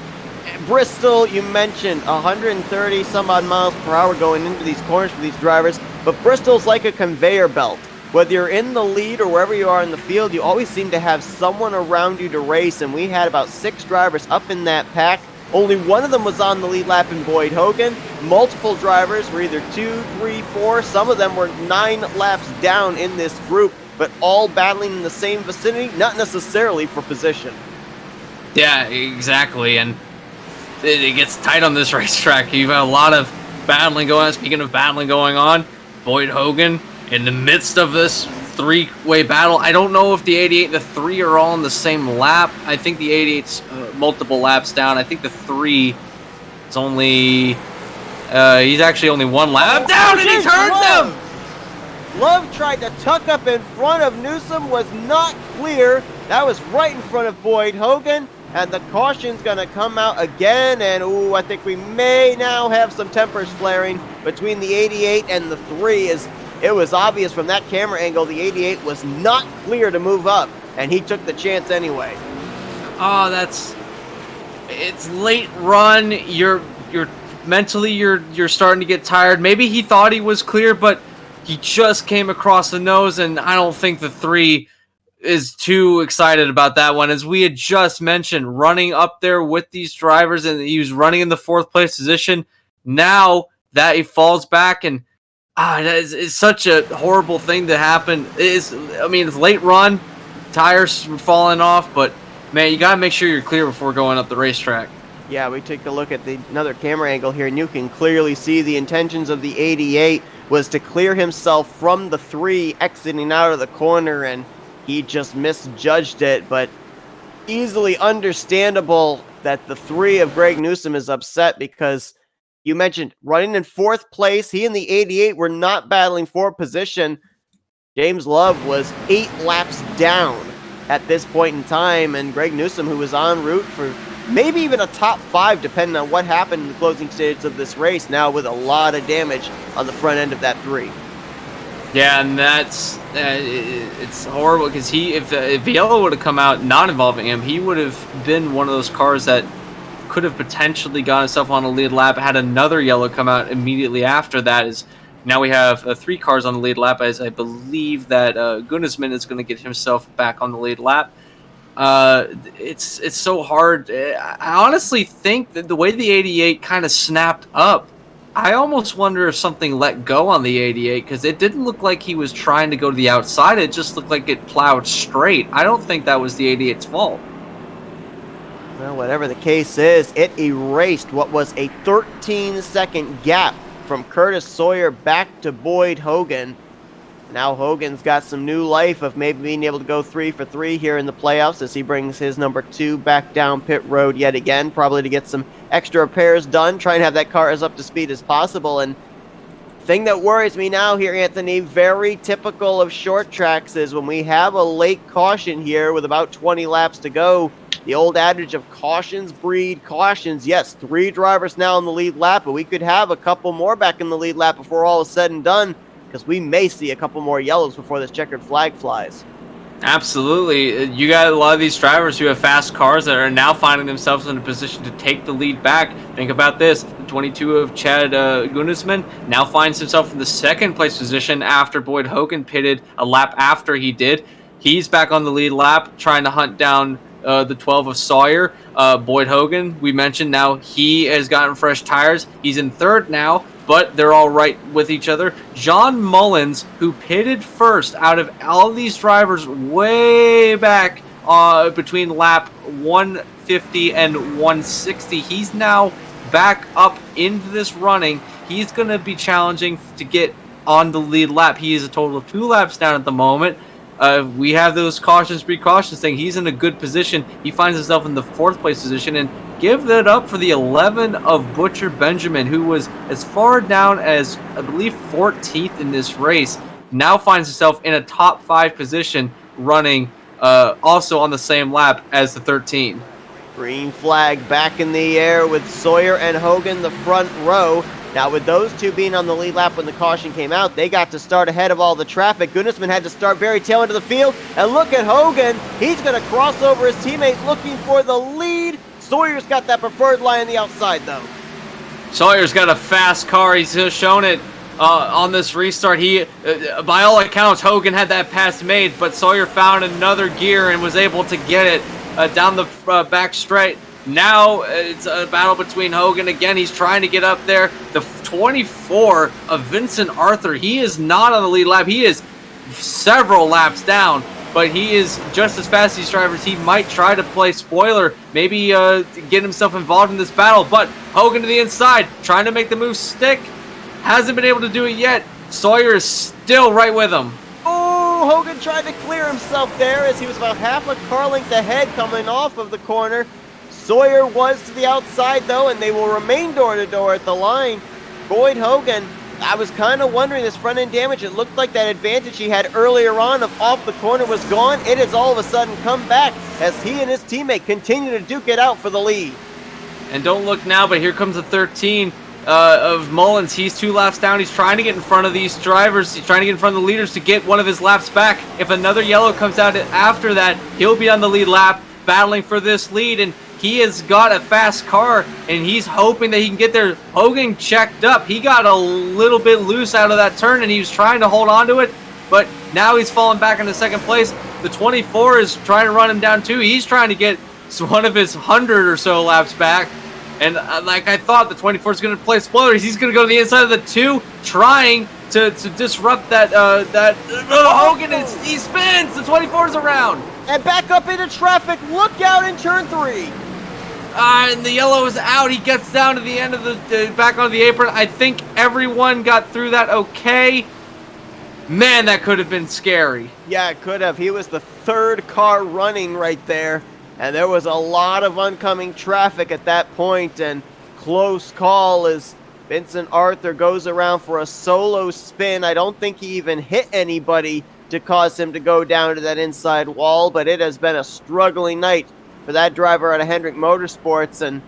Bristol, you mentioned 130 some odd miles per hour going into these corners for these drivers, but Bristol's like a conveyor belt. Whether you're in the lead or wherever you are in the field, you always seem to have someone around you to race, and we had about 6 drivers up in that pack. Only one of them was on the lead lap in Boyd Hogan. Multiple drivers were either 2, 3, 4. Some of them were 9 laps down in this group, but all battling in the same vicinity, not necessarily for position. Yeah, exactly. And it gets tight on this racetrack. You've had a lot of battling going on. Speaking of battling going on, Boyd Hogan in the midst of this three-way battle. I don't know if the 88 and the 3 are all on the same lap. I think the 88's multiple laps down. I think the 3 is only... he's actually only 1 lap down, and he's hurt them! Love tried to tuck up in front of Newsom, was not clear. That was right in front of Boyd Hogan. And the caution's going to come out again, and ooh, I think we may now have some tempers flaring between the 88 and the 3. As it was obvious from that camera angle, the 88 was not clear to move up, and he took the chance anyway. Oh, it's late run. You're mentally you're starting to get tired. Maybe he thought he was clear, but he just came across the nose, and I don't think the 3 is too excited about that one. As we had just mentioned, running up there with these drivers, and he was running in the 4th place position. Now that he falls back, and it's such a horrible thing to happen. It's late run, tires falling off, but man, you gotta make sure you're clear before going up the racetrack. Yeah, we take a look at another camera angle here, and you can clearly see the intentions of the 88 was to clear himself from the 3 exiting out of the corner, and he just misjudged it. But easily understandable that the 3 of Greg Newsom is upset, because you mentioned running in 4th place. He and the 88 were not battling for position. James Love was 8 laps down at this point in time, and Greg Newsom, who was en route for maybe even a top 5, depending on what happened in the closing stages of this race, now with a lot of damage on the front end of that 3. Yeah, and that's it's horrible, because if Yellow would have come out not involving him, he would have been one of those cars that could have potentially got himself on a lead lap. Had another Yellow come out immediately after that. Is now we have 3 cars on the lead lap, as I believe that Gunnisman is going to get himself back on the lead lap. It's so hard. I honestly think that the way the 88 kind of snapped up, I almost wonder if something let go on the 88, because it didn't look like he was trying to go to the outside. It just looked like it plowed straight. I don't think that was the 88's fault. Well, whatever the case is, it erased what was a 13-second gap from Curtis Sawyer back to Boyd Hogan. Now Hogan's got some new life of maybe being able to go 3 for 3 here in the playoffs, as he brings his number 2 back down pit road yet again, probably to get some extra repairs done, try and have that car as up to speed as possible. And thing that worries me now here, Anthony, very typical of short tracks, is when we have a late caution here with about 20 laps to go, the old adage of cautions breed cautions. Yes, 3 drivers now in the lead lap, but we could have a couple more back in the lead lap before all is said and done, because we may see a couple more yellows before this checkered flag flies. Absolutely. You got a lot of these drivers who have fast cars that are now finding themselves in a position to take the lead back. Think about this. The 22 of Chad Gunnisman now finds himself in the 2nd place position after Boyd Hogan pitted a lap after he did. He's back on the lead lap trying to hunt down the 12 of Sawyer. Boyd Hogan, we mentioned, now he has gotten fresh tires. He's in 3rd now, but they're all right with each other. John Mullins, who pitted first out of all of these drivers way back between lap 150 and 160, he's now back up into this running. He's going to be challenging to get on the lead lap. He is a total of 2 laps down at the moment. We have those cautions, precautions thing. He's in a good position. He finds himself in the 4th place position, and give that up for the 11 of Butcher Benjamin, who was as far down as, I believe, 14th in this race. Now finds himself in a top 5 position, running also on the same lap as the 13. Green flag back in the air with Sawyer and Hogan the front row. Now, with those 2 being on the lead lap when the caution came out, they got to start ahead of all the traffic. Gunnisman had to start very tail end of the field. And look at Hogan. He's going to cross over his teammate looking for the lead. Sawyer's got that preferred line on the outside, though. Sawyer's got a fast car. He's shown it on this restart. He, by all accounts, Hogan had that pass made, but Sawyer found another gear and was able to get it down the back straight. Now it's a battle between Hogan again. He's trying to get up there. The 24 of Vincent Arthur, he is not on the lead lap. He is several laps down, but he is just as fast as these drivers. He might try to play spoiler, maybe get himself involved in this battle, but Hogan to the inside, trying to make the move stick. Hasn't been able to do it yet. Sawyer is still right with him. Oh, Hogan tried to clear himself there as he was about half a car length ahead coming off of the corner. Sawyer was to the outside, though, and they will remain door-to-door at the line. Boyd Hogan, I was kind of wondering this front-end damage. It looked like that advantage he had earlier on of off the corner was gone. It has all of a sudden come back as he and his teammate continue to duke it out for the lead. And don't look now, but here comes the 13 of Mullins. He's 2 laps down. He's trying to get in front of these drivers. He's trying to get in front of the leaders to get one of his laps back. If another yellow comes out after that, he'll be on the lead lap battling for this lead, and he has got a fast car, and he's hoping that he can get there. Hogan checked up. He got a little bit loose out of that turn, and he was trying to hold on to it, but now he's falling back into second place. The 24 is trying to run him down too. He's trying to get one of his 100 or so laps back, and like I thought, the 24 is going to play spoilers. He's going to go to the inside of the 2, trying to disrupt that. Hogan, he spins. The 24 is around. And back up into traffic. Look out in turn 3. And the yellow is out. He gets down to the end of the back on the apron. I think everyone got through that okay. Man, that could have been scary. Yeah, it could have. He was the 3rd car running right there, and there was a lot of oncoming traffic at that point, and close call as Vincent Arthur goes around for a solo spin. I don't think he even hit anybody to cause him to go down to that inside wall, but it has been a struggling night for that driver out of Hendrick Motorsports, and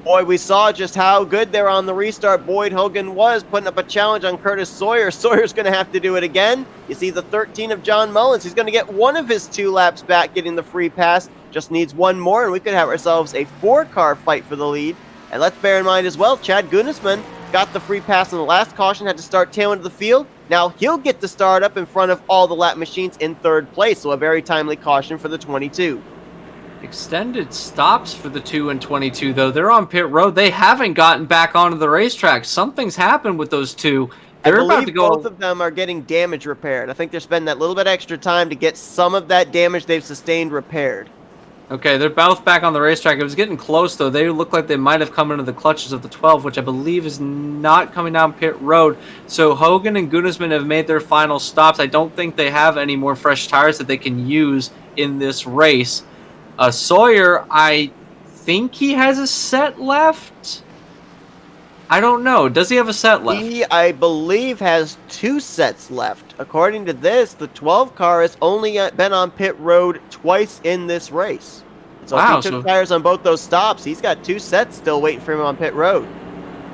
boy, we saw just how good there on the restart Boyd Hogan was, putting up a challenge on Curtis Sawyer. Sawyer's going to have to do it again. You see the 13 of John Mullins. He's going to get one of his 2 laps back, getting the free pass. Just needs one more, and we could have ourselves a 4-car fight for the lead. And let's bear in mind as well, Chad Gunisman got the free pass in the last caution, had to start tail into the field. Now he'll get to start up in front of all the lap machines in 3rd place, so a very timely caution for the 22. Extended stops for the 2 and 22, though. They're on pit road. They haven't gotten back onto the racetrack. Something's happened with those 2. They're about to go. Both of them are getting damage repaired. I think they're spending that little bit extra time to get some of that damage they've sustained repaired. Okay, they're both back on the racetrack. It was getting close, though. They look like they might have come into the clutches of the 12, which I believe is not coming down pit road. So Hogan and Gunisman have made their final stops. I don't think they have any more fresh tires that they can use in this race. Sawyer, I think he has a set left. I don't know. Does he have a set left? He, I believe, has 2 sets left. According to this, the 12 car has only been on pit road twice in this race. So wow, if he took tires on both those stops, he's got 2 sets still waiting for him on pit road.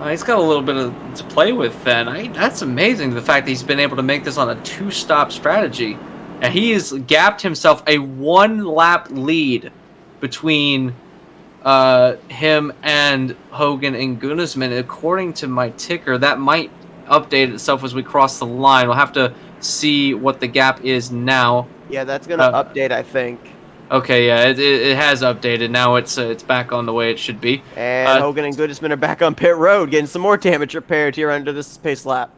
He's got a little bit to play with then. That's amazing, the fact that he's been able to make this on a 2-stop strategy. And he's gapped himself a 1-lap lead between him and Hogan and Gunisman. According to my ticker, that might update itself as we cross the line. We'll have to see what the gap is now. Yeah, that's going to update, I think. Okay, yeah, it has updated. Now it's back on the way it should be. And Hogan and Gunisman are back on pit road, getting some more damage repaired here under this pace lap.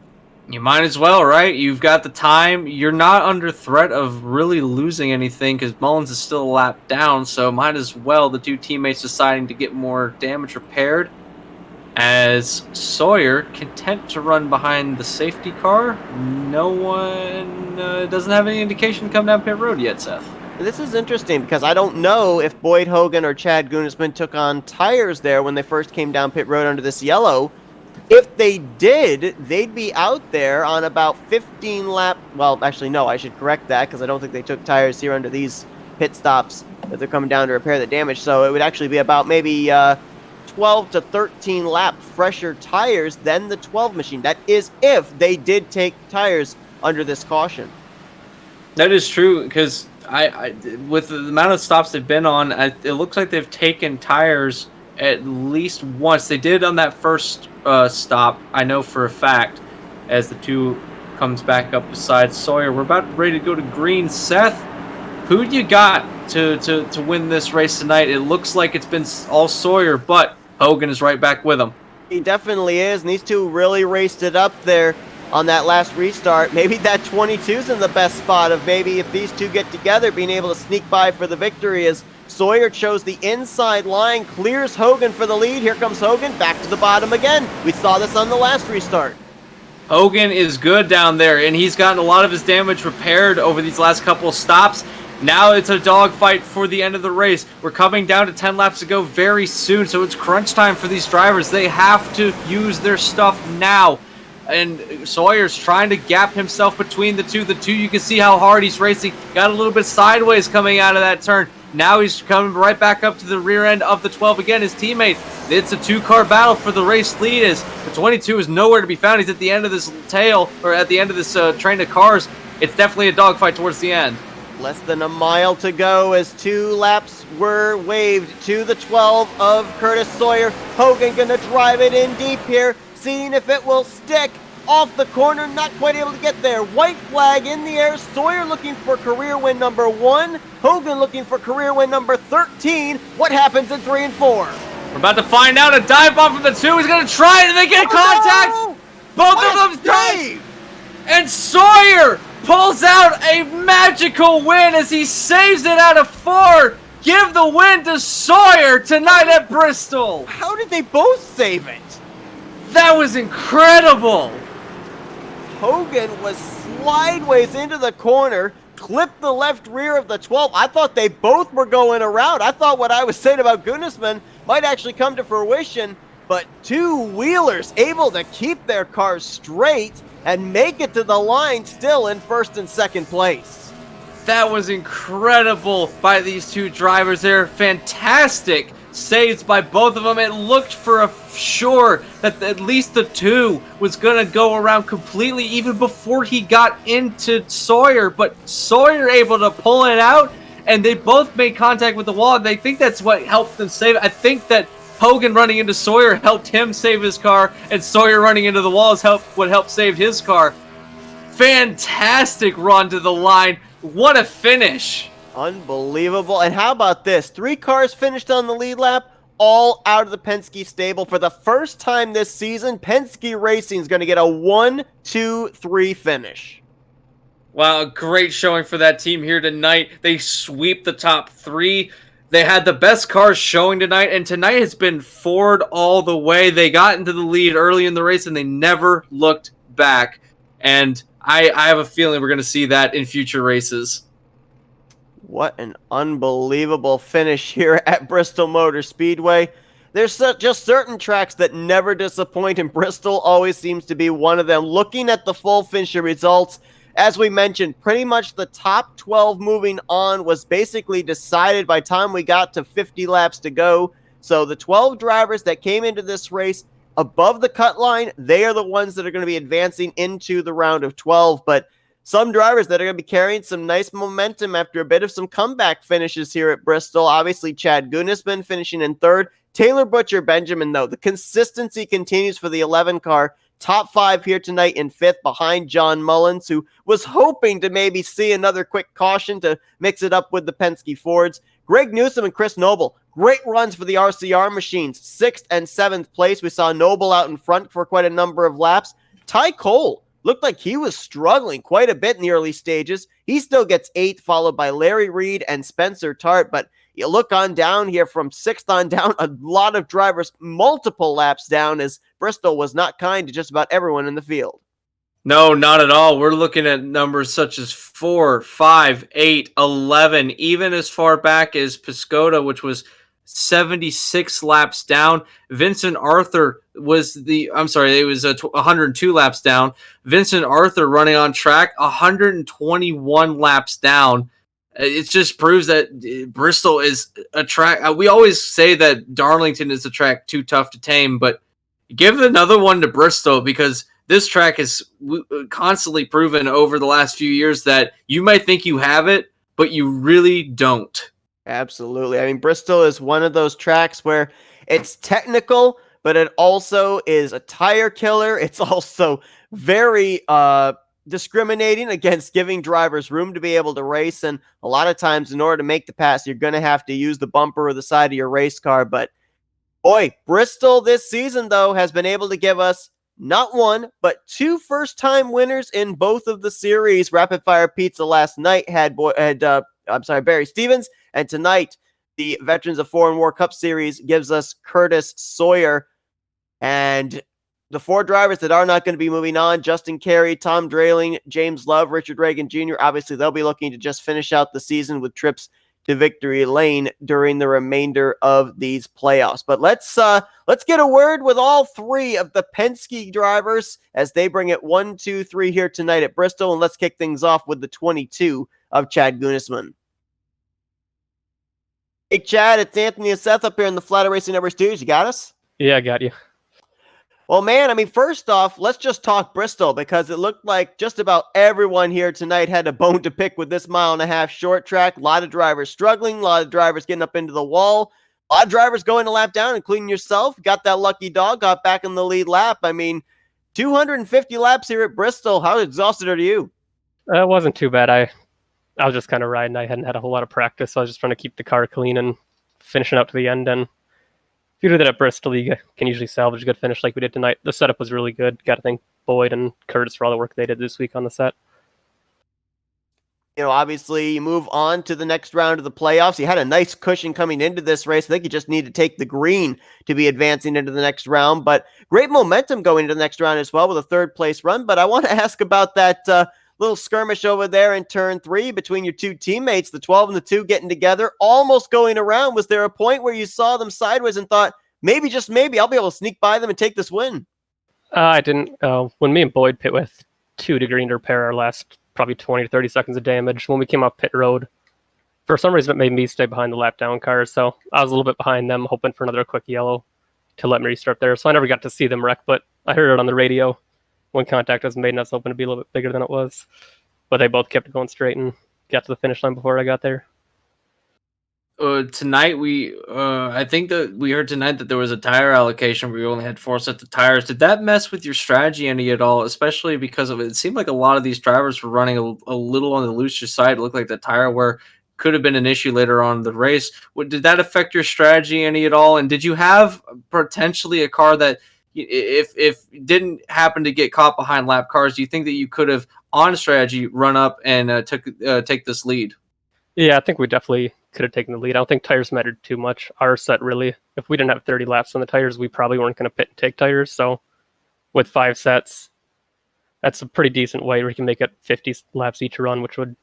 You might as well, right? You've got the time. You're not under threat of really losing anything because Mullins is still a lap down, so might as well the 2 teammates deciding to get more damage repaired. As Sawyer, content to run behind the safety car. No one doesn't have any indication to come down pit road yet, Seth. This is interesting because I don't know if Boyd Hogan or Chad Gunisman took on tires there when they first came down pit road under this yellow. If they did, they'd be out there on about 15 lap. Well, actually, no, I should correct that because I don't think they took tires here under these pit stops that they're coming down to repair the damage. So it would actually be about maybe 12 to 13 lap fresher tires than the 12 machine. That is if they did take tires under this caution. That is true because I with the amount of stops they've been on, it looks like they've taken tires at least once. They did on that first stop, I know for a fact, as the 2 comes back up beside Sawyer. We're about ready to go to green. Seth, Who do you got to win this race tonight? It looks like it's been all Sawyer, but Hogan is right back with him. He definitely is, and these two really raced it up there on that last restart. Maybe that 22's in the best spot of maybe if these two get together, being able to sneak by for the victory as Sawyer chose the inside line, clears Hogan for the lead. Here comes Hogan, back to the bottom again. We saw this on the last restart. Hogan is good down there, and he's gotten a lot of his damage repaired over these last couple of stops. Now it's a dogfight for the end of the race. We're coming down to 10 laps to go very soon, so it's crunch time for these drivers. They have to use their stuff now. And Sawyer's trying to gap himself between the two. The two, you can see how hard he's racing. Got a little bit sideways coming out of that turn. Now he's coming right back up to the rear end of the 12 again. His teammate. It's a two-car battle for the race lead. As the 22 is nowhere to be found. He's at the end of this tail, or at the end of this train of cars. It's definitely a dogfight towards the end. Less than a mile to go as 2 laps were waved to the 12 of Curtis Sawyer. Hogan gonna drive it in deep here, seeing if it will stick. Off the corner, not quite able to get there. White flag in the air. Sawyer looking for career win number 1. Hogan looking for career win number 13. What happens in 3 and 4? We're about to find out. A dive bomb from the 2. He's gonna try it, and they get contact. No! Both of them dive. And Sawyer pulls out a magical win as he saves it out of 4. Give the win to Sawyer tonight at Bristol. How did they both save it? That was incredible. Hogan was slideways into the corner, clipped the left rear of the 12. I thought they both were going around. I thought what I was saying about Gunnisman might actually come to fruition, but 2 wheelers able to keep their cars straight and make it to the line still in first and second place. That was incredible by these 2 drivers there. Fantastic saves by both of them. It looked for sure that at least the 2 was going to go around completely even before he got into Sawyer, but Sawyer able to pull it out, and they both made contact with the wall, and they think that's what helped them save it. I think that Hogan running into Sawyer helped him save his car, and Sawyer running into the wall is what helped save his car. Fantastic run to the line. What a finish. Unbelievable. And how about this? 3 cars finished on the lead lap, all out of the Penske stable. For the first time this season, Penske Racing is going to get a 1-2-3 finish. Wow, a great showing for that team here tonight. They sweep the top 3. They had the best cars showing tonight, and tonight has been Ford all the way. They got into the lead early in the race, and they never looked back. And I have a feeling we're going to see that in future races. What an unbelievable finish here at Bristol Motor Speedway. There's just certain tracks that never disappoint, and Bristol always seems to be one of them. Looking at the full finisher results, as we mentioned, pretty much the top 12 moving on was basically decided by the time we got to 50 laps to go. So the 12 drivers that came into this race above the cut line, they are the ones that are going to be advancing into the round of 12. But some drivers that are going to be carrying some nice momentum after a bit of some comeback finishes here at Bristol. Obviously, Chad Gunnisman finishing in 3rd. Taylor Butcher-Benjamin, though, the consistency continues for the 11 car. Top 5 here tonight in 5th behind John Mullins, who was hoping to maybe see another quick caution to mix it up with the Penske Fords. Greg Newsom and Chris Noble, great runs for the RCR machines. 6th and 7th place. We saw Noble out in front for quite a number of laps. Ty Cole looked like he was struggling quite a bit in the early stages. He still gets 8th, followed by Larry Reed and Spencer Tart. But you look on down here from 6th on down, a lot of drivers multiple laps down as Bristol was not kind to just about everyone in the field. No, not at all. We're looking at numbers such as 4, 5, 8, 11, even as far back as Piscotah, which was 76 laps down. Vincent Arthur was it was 102 laps down. Vincent Arthur running on track 121 laps down. It just proves that Bristol is a track. We always say that Darlington is a track too tough to tame, but give another one to Bristol, because this track has constantly proven over the last few years that you might think you have it, but you really don't. Absolutely. I mean, Bristol is one of those tracks where it's technical, but it also is a tire killer. It's also very discriminating against giving drivers room to be able to race. And a lot of times, in order to make the pass, you're going to have to use the bumper or the side of your race car. But boy, Bristol this season, though, has been able to give us not one, but two first-time winners in both of the series. Rapid Fire Pizza last night had Barry Stevens, and tonight the Veterans of Foreign War Cup Series gives us Curtis Sawyer. And the four drivers that are not going to be moving on, Justin Carey, Tom Drayling, James Love, Richard Reagan Jr., obviously they'll be looking to just finish out the season with trips to victory lane during the remainder of these playoffs. But let's get a word with all three of the Penske drivers as they bring it 1, 2, 3 here tonight at Bristol. And let's kick things off with the 22 of Chad Gunisman. Hey, Chad, it's Anthony and Seth up here in the Flatout Racing Network studios. You got us? Yeah, I got you. Well, man, I mean, first off, let's just talk Bristol because it looked like just about everyone here tonight had a bone to pick with this 1.5-mile short track. A lot of drivers struggling, a lot of drivers getting up into the wall, a lot of drivers going a lap down, including yourself. Got that lucky dog, got back in the lead lap. I mean, 250 laps here at Bristol. How exhausted are you? It wasn't too bad. I was just kind of riding. I hadn't had a whole lot of practice, so I was just trying to keep the car clean and finishing out to the end. And if you do that at Bristol, you can usually salvage a good finish like we did tonight. The setup was really good. Got to thank Boyd and Curtis for all the work they did this week on the set. You know, obviously, you move on to the next round of the playoffs. You had a nice cushion coming into this race. I think you just need to take the green to be advancing into the next round. But great momentum going into the next round as well with a third-place run. But I want to ask about that little skirmish over there in turn 3 between your two teammates, the 12 and the 2 getting together, almost going around. Was there a point where you saw them sideways and thought, maybe, just maybe, I'll be able to sneak by them and take this win? I didn't. When me and Boyd pit with 2 to green to repair our last probably 20 to 30 seconds of damage, when we came off pit road, for some reason it made me stay behind the lap down cars, so I was a little bit behind them, hoping for another quick yellow to let me restart there. So I never got to see them wreck, but I heard it on the radio when contact was made, and I was hoping to be a little bit bigger than it was. But they both kept it going straight and got to the finish line before I got there. Tonight I think that we heard tonight that there was a tire allocation where you only had 4 sets of tires. Did that mess with your strategy any at all? Especially because of it seemed like a lot of these drivers were running a little on the looser side. It looked like the tire wear could have been an issue later on in the race. Did that affect your strategy any at all? And did you have potentially a car that, if didn't happen to get caught behind lap cars, do you think that you could have on strategy run up and take this lead? Yeah, I think we definitely could have taken the lead. I don't think tires mattered too much. Our set really, if we didn't have 30 laps on the tires, we probably weren't going to pit and take tires. So with 5 sets, that's a pretty decent way where you can make it 50 laps each run, which would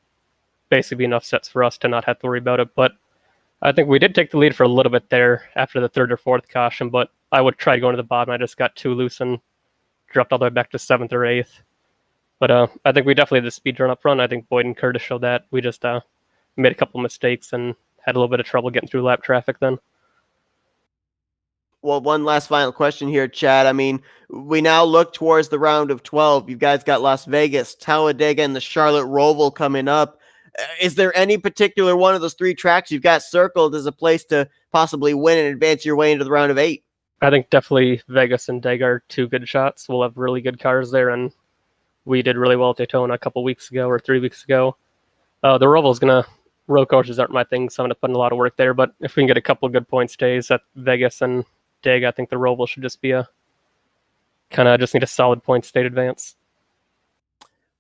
basically be enough sets for us to not have to worry about it. But I think we did take the lead for a little bit there after the 3rd or 4th caution, but I would try going to the bottom. I just got too loose and dropped all the way back to 7th or 8th. But I think we definitely had the speed run up front. I think Boyd and Curtis showed that. We just made a couple mistakes and had a little bit of trouble getting through lap traffic then. Well, one last final question here, Chad. I mean, we now look towards the round of 12. You guys got Las Vegas, Talladega, and the Charlotte Roval coming up. Is there any particular one of those 3 tracks you've got circled as a place to possibly win and advance your way into the round of 8? I think definitely Vegas and Dega are 2 good shots. We'll have really good cars there, and we did really well at Daytona a couple weeks ago or 3 weeks ago. The Roval's going to... Road courses aren't my thing, so I'm going to put in a lot of work there. But if we can get a couple of good point stays at Vegas and Dig, I think the Roval should just be just need a solid point state advance.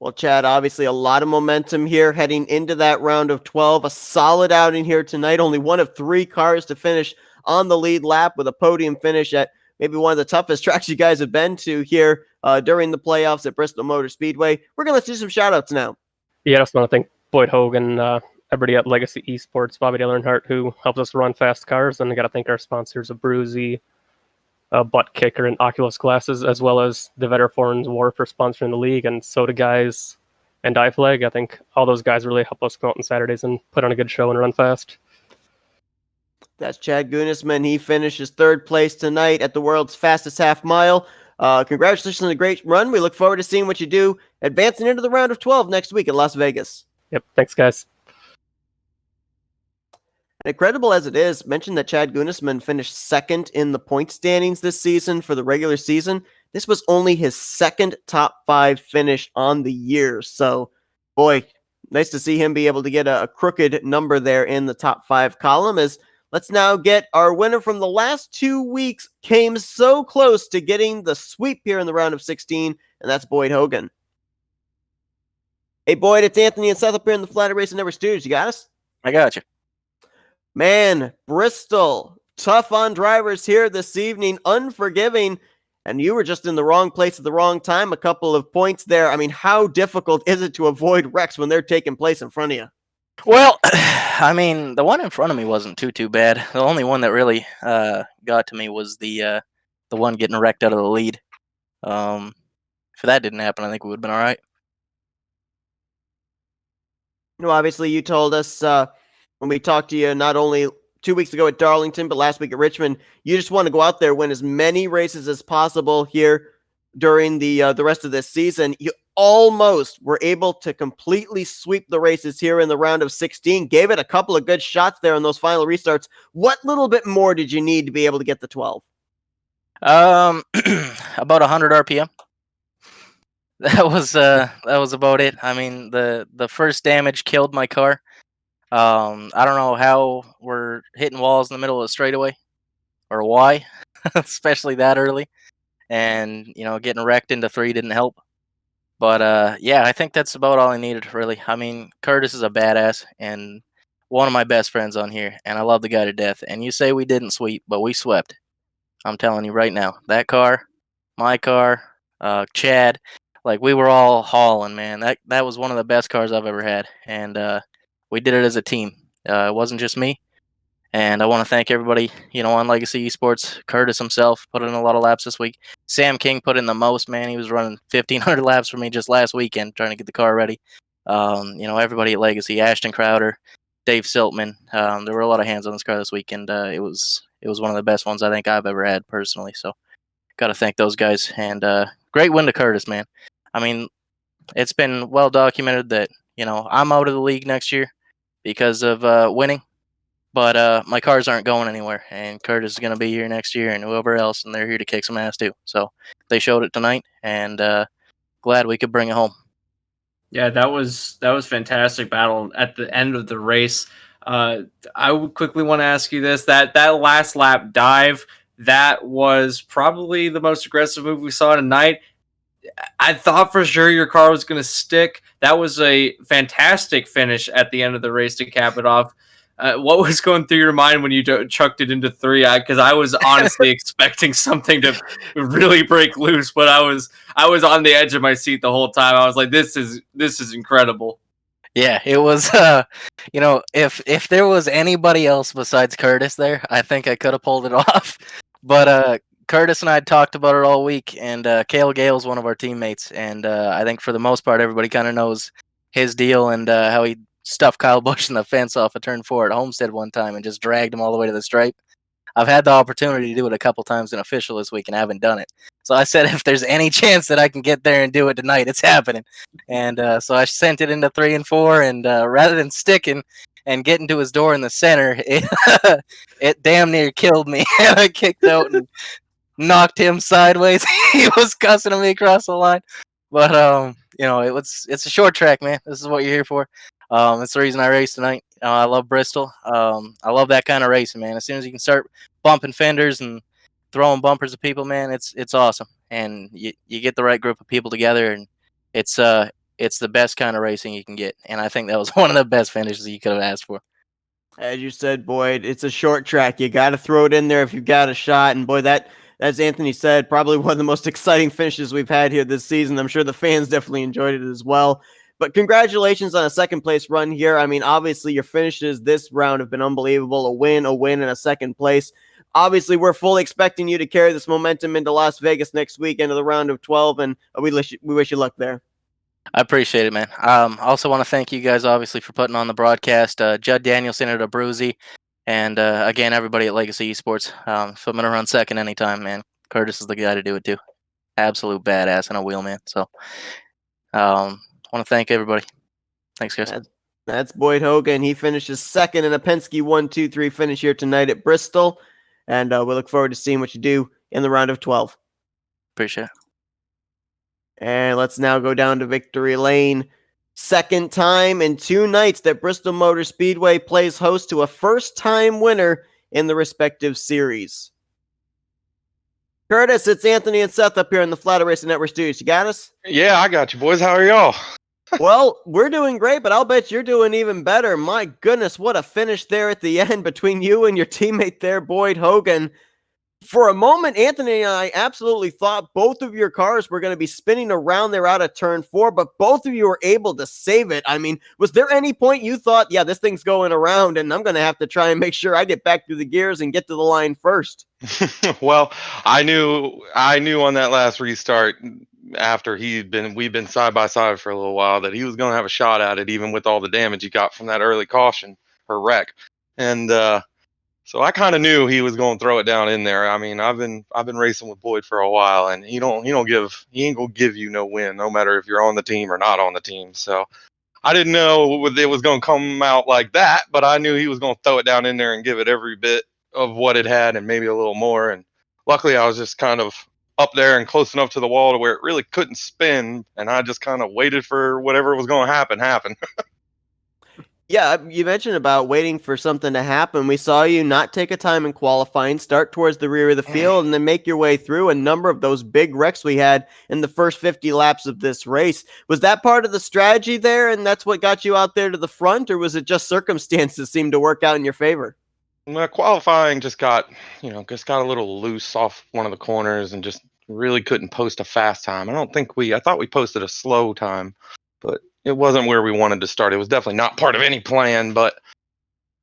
Well, Chad, obviously a lot of momentum here heading into that round of 12. A solid outing here tonight. Only one of 3 cars to finish on the lead lap with a podium finish at maybe one of the toughest tracks you guys have been to here during the playoffs at Bristol Motor Speedway. We're going to do some shout-outs now. Yeah, I just want to thank Boyd Hogan, everybody at Legacy Esports, Bobby Dale Earnhardt, who helps us run fast cars. And I got to thank our sponsors, Abruzzi, Butt Kicker, and Oculus Glasses, as well as the Veteran Foreign War for sponsoring the league, and Soda Guys and iFlag. I think all those guys really help us go out on Saturdays and put on a good show and run fast. That's Chad Gunisman. He finishes 3rd place tonight at the world's fastest half mile. Congratulations on a great run. We look forward to seeing what you do advancing into the round of 12 next week in Las Vegas. Yep. Thanks, guys. And incredible as it is, mentioned that Chad Gunisman finished 2nd in the point standings this season for the regular season. this was only his second top 5 finish on the year. So, boy, nice to see him be able to get a crooked number there in the top 5 column. As let's now get our winner from the last 2 weeks. Came so close to getting the sweep here in the round of 16, and that's Boyd Hogan. Hey, Boyd, it's Anthony and Seth up here in the Flatout Racing Network studios. You got us? I got you. Man, Bristol, tough on drivers here this evening, unforgiving, and you were just in the wrong place at the wrong time. A couple of points there. I mean, how difficult is it to avoid wrecks when they're taking place in front of you? Well, I mean, the one in front of me wasn't too bad. The only one that really got to me was the one getting wrecked out of the lead. If that didn't happen, I think we would have been all right. Obviously, you told us when we talked to you not only 2 weeks ago at Darlington, but last week at Richmond, you just want to go out there, win as many races as possible here during the rest of this season. You almost were able to completely sweep the races here in the round of 16. Gave it a couple of good shots there in those final restarts. What little bit more did you need to be able to get the 12? About 100 RPM. That was about it. I mean, the first damage killed my car. I don't know how we're hitting walls in the middle of the straightaway, or why, especially that early. And getting wrecked into 3 didn't help. But yeah, I think that's about all I needed, really. I mean, Curtis is a badass and one of my best friends on here, and I love the guy to death. And you say we didn't sweep, but we swept. I'm telling you right now, that car, my car, Chad, like we were all hauling, man. That was one of the best cars I've ever had, and we did it as a team. It wasn't just me. And I want to thank everybody, on Legacy Esports. Curtis himself put in a lot of laps this week. Sam King put in the most, man. He was running 1,500 laps for me just last weekend trying to get the car ready. Everybody at Legacy, Ashton Crowder, Dave Siltman. There were a lot of hands on this car this weekend. It was one of the best ones I think I've ever had personally. So got to thank those guys. And great win to Curtis, man. I mean, it's been well documented that, I'm out of the league next year because of winning. But my cars aren't going anywhere, and Curtis is going to be here next year, and whoever else, and they're here to kick some ass too. So they showed it tonight, and glad we could bring it home. Yeah, that was fantastic battle at the end of the race. I would quickly want to ask you this: that last lap dive, that was probably the most aggressive move we saw tonight. I thought for sure your car was going to stick. That was a fantastic finish at the end of the race to cap it off. What was going through your mind when you chucked it into 3? Because I was honestly expecting something to really break loose, but I was on the edge of my seat the whole time. I was like, this is incredible. Yeah, it was. If there was anybody else besides Curtis there, I think I could have pulled it off. But Curtis and I had talked about it all week, and Cale Gale's one of our teammates, and I think for the most part, everybody kind of knows his deal and how he stuffed Kyle Busch in the fence off of turn 4 at Homestead one time and just dragged him all the way to the stripe. I've had the opportunity to do it a couple times in official this week and I haven't done it. So I said, if there's any chance that I can get there and do it tonight, it's happening. And so I sent it into 3 and 4, and rather than sticking and getting to his door in the center, it damn near killed me. And I kicked out and knocked him sideways. He was cussing at me across the line. But it's a short track, man. This is what you're here for. It's the reason I raced tonight. I love Bristol. I love that kind of racing, man. As soon as you can start bumping fenders and throwing bumpers at people, man, it's awesome. And you get the right group of people together, and it's the best kind of racing you can get. And I think that was one of the best finishes you could have asked for. As you said, Boyd, it's a short track. You got to throw it in there if you've got a shot. And boy, as Anthony said, probably one of the most exciting finishes we've had here this season. I'm sure the fans definitely enjoyed it as well. But congratulations on a second place run here. I mean, obviously your finishes this round have been unbelievable. A win, and a second place. Obviously, we're fully expecting you to carry this momentum into Las Vegas next week into the round of 12, and we wish you luck there. I appreciate it, man. I also want to thank you guys, obviously, for putting on the broadcast. Judd Danielson at Abruzzi, and again, everybody at Legacy Esports. If I'm going to run second anytime, man, Curtis is the guy to do it too. Absolute badass and a wheel, man. So I want to thank everybody. Thanks, guys. That's Boyd Hogan. He finishes second in a Penske 1-2-3 finish here tonight at Bristol. And we look forward to seeing what you do in the round of 12. Appreciate it. And let's now go down to victory lane. Second time in 2 nights that Bristol Motor Speedway plays host to a first-time winner in the respective series. Curtis, it's Anthony and Seth up here in the Flatout Racing Network studios. You got us? Yeah, I got you, boys. How are y'all? Well, we're doing great, but I'll bet you're doing even better. My goodness, what a finish there at the end between you and your teammate there, Boyd Hogan. For a moment, Anthony and I absolutely thought both of your cars were going to be spinning around there out of turn 4, but both of you were able to save it. I mean, was there any point you thought, yeah, this thing's going around and I'm going to have to try and make sure I get back through the gears and get to the line first? Well, I knew on that last restart after we'd been side by side for a little while that he was going to have a shot at it, even with all the damage he got from that early caution or wreck. And so I kind of knew he was going to throw it down in there. I mean, I've been racing with Boyd for a while, and he ain't gonna give you no win, no matter if you're on the team or not on the team. So I didn't know it was going to come out like that, but I knew he was going to throw it down in there and give it every bit of what it had and maybe a little more. And luckily, I was just kind of up there and close enough to the wall to where it really couldn't spin, and I just kind of waited for whatever was going to happen. Yeah, you mentioned about waiting for something to happen. We saw you not take a time in qualifying, start towards the rear of the field, and then make your way through a number of those big wrecks we had in the first 50 laps of this race. Was that part of the strategy there, and that's what got you out there to the front, or was it just circumstances seemed to work out in your favor? My qualifying just got a little loose off one of the corners and just really couldn't post a fast time. I thought we posted a slow time, but it wasn't where we wanted to start. It was definitely not part of any plan, but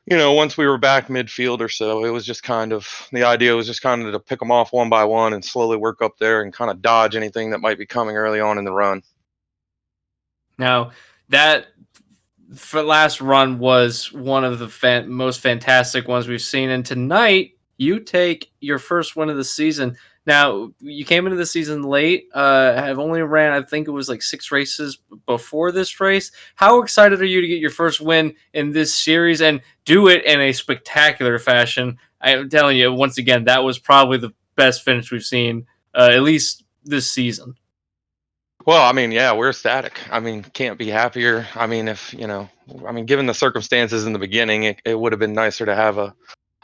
once we were back midfield or so, it was just the idea was just kind of to pick them off one by one and slowly work up there and kind of dodge anything that might be coming early on in the run. Now, that last run was one of the most fantastic ones we've seen. And tonight, you take your first win of the season. Now, you came into the season late, have only ran, I think it was like 6 races before this race. How excited are you to get your first win in this series and do it in a spectacular fashion? I'm telling you, once again, that was probably the best finish we've seen, at least this season. Well, I mean, yeah, we're ecstatic. I mean, can't be happier. I mean, given the circumstances in the beginning, it would have been nicer to have a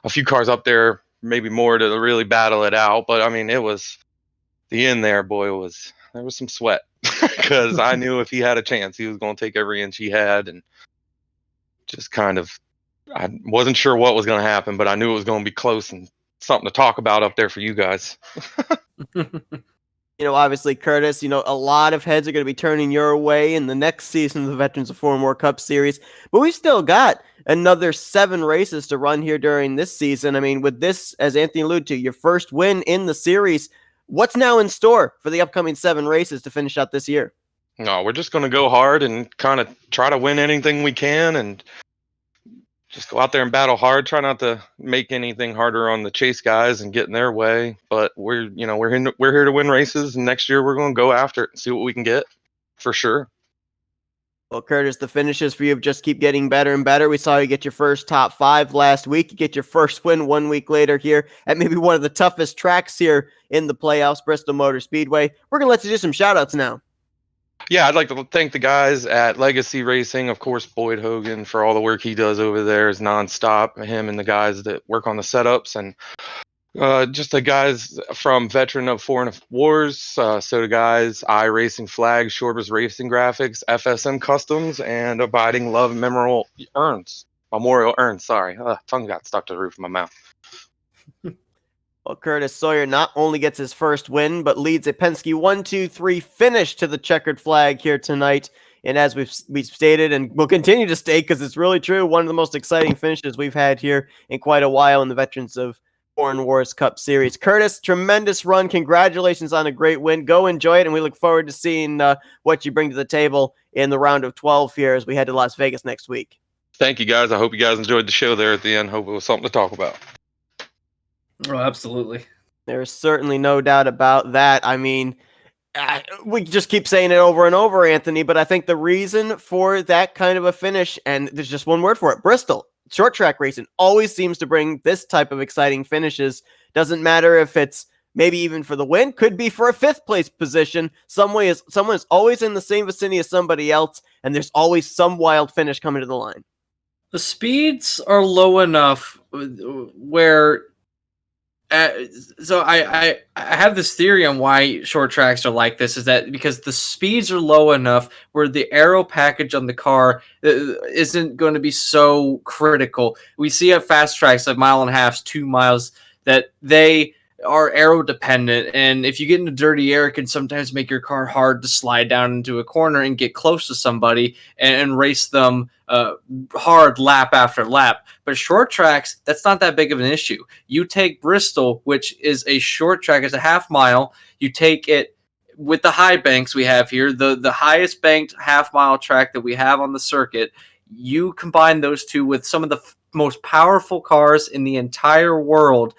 few cars up there, maybe more to really battle it out. But I mean, it was the end there, boy, there was some sweat because I knew if he had a chance, he was going to take every inch he had, and just I wasn't sure what was going to happen, but I knew it was going to be close and something to talk about up there for you guys. Obviously, Curtis, a lot of heads are going to be turning your way in the next season of the Veterans of Foreign War Cup Series. But we've still got another 7 races to run here during this season. I mean, with this, as Anthony alluded to, your first win in the series, what's now in store for the upcoming 7 races to finish out this year? No, we're just going to go hard and kind of try to win anything we can and just go out there and battle hard. Try not to make anything harder on the chase guys and get in their way. But we're here to win races, and next year we're going to go after it and see what we can get for sure. Well, Curtis, the finishes for you just keep getting better and better. We saw you get your first top 5 last week. You get your first win 1 week later here at maybe one of the toughest tracks here in the playoffs, Bristol Motor Speedway. We're going to let you do some shout-outs now. Yeah, I'd like to thank the guys at Legacy Racing, of course, Boyd Hogan, for all the work he does over there is nonstop. Him and the guys that work on the setups, and just the guys from Veteran of Foreign Wars, so the guys, iRacing Flags, Shorbers Racing Graphics, FSM Customs, and Abiding Love Memorial Urns. Sorry. Tongue got stuck to the roof of my mouth. Well, Curtis Sawyer not only gets his first win, but leads a Penske 1-2-3 finish to the checkered flag here tonight. And as we've stated, and will continue to state, because it's really true, one of the most exciting finishes we've had here in quite a while in the Veterans of Foreign Wars Cup Series. Curtis, tremendous run. Congratulations on a great win. Go enjoy it, and we look forward to seeing what you bring to the table in the round of 12 here as we head to Las Vegas next week. Thank you, guys. I hope you guys enjoyed the show there at the end. Hope it was something to talk about. Oh, absolutely. There's certainly no doubt about that. I mean, we just keep saying it over and over, Anthony, but I think the reason for that kind of a finish, and there's just one word for it, Bristol, short track racing always seems to bring this type of exciting finishes. Doesn't matter if it's maybe even for the win, could be for a 5th place position. Someone is always in the same vicinity as somebody else, and there's always some wild finish coming to the line. The speeds are low enough where so I have this theory on why short tracks are like this, is that because the speeds are low enough where the aero package on the car isn't going to be so critical. We see at fast tracks like 1.5 miles, 2 miles, that they are aero dependent, and if you get into dirty air, it can sometimes make your car hard to slide down into a corner and get close to somebody and race them hard lap after lap. But short tracks, that's not that big of an issue. You take Bristol, which is a short track, it's a 1/2 mile. You take it with the high banks we have here, the highest banked 1/2 mile track that we have on the circuit. You combine those two with some of the most powerful cars in the entire world,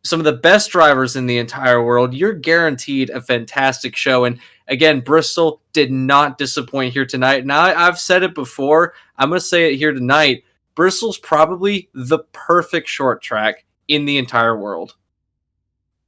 some of the best drivers in the entire world, you're guaranteed a fantastic show. And again, Bristol did not disappoint here tonight. Now, I've said it before, I'm going to say it here tonight. Bristol's probably the perfect short track in the entire world.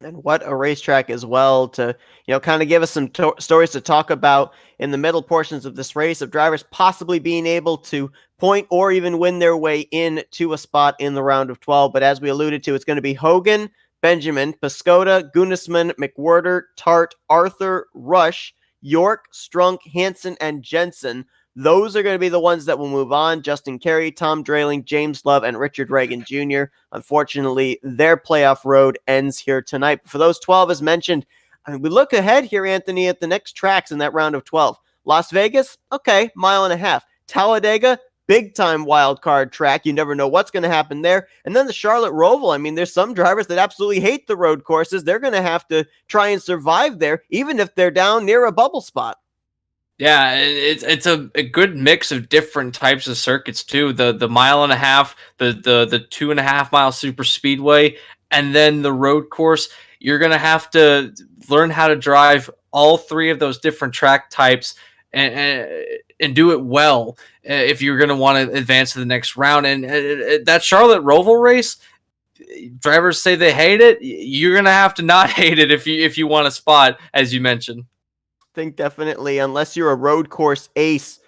And what a racetrack as well to, kind of give us some stories to talk about in the middle portions of this race, of drivers possibly being able to point or even win their way into a spot in the round of 12. But as we alluded to, it's going to be Hogan, Benjamin, Piscota, Gunisman, McWhirter, Tart, Arthur, Rush, York, Strunk, Hansen, and Jensen. Those are going to be the ones that will move on. Justin Carey, Tom Drayling, James Love, and Richard Reagan Jr. Unfortunately, their playoff road ends here tonight. For those 12, as mentioned, we look ahead here, Anthony, at the next tracks in that round of 12. Las Vegas, okay, 1.5 miles. Talladega, big-time wild card track. You never know what's going to happen there. And then the Charlotte Roval. I mean, there's some drivers that absolutely hate the road courses. They're going to have to try and survive there, even if they're down near a bubble spot. Yeah, it's a good mix of different types of circuits too. The 1.5 miles, the 2.5 mile super speedway, and then the road course. You're gonna have to learn how to drive all 3 of those different track types and do it well if you're gonna want to advance to the next round. And that Charlotte Roval race, drivers say they hate it. You're gonna have to not hate it if you want a spot, as you mentioned. Think definitely, unless you're a road course ace,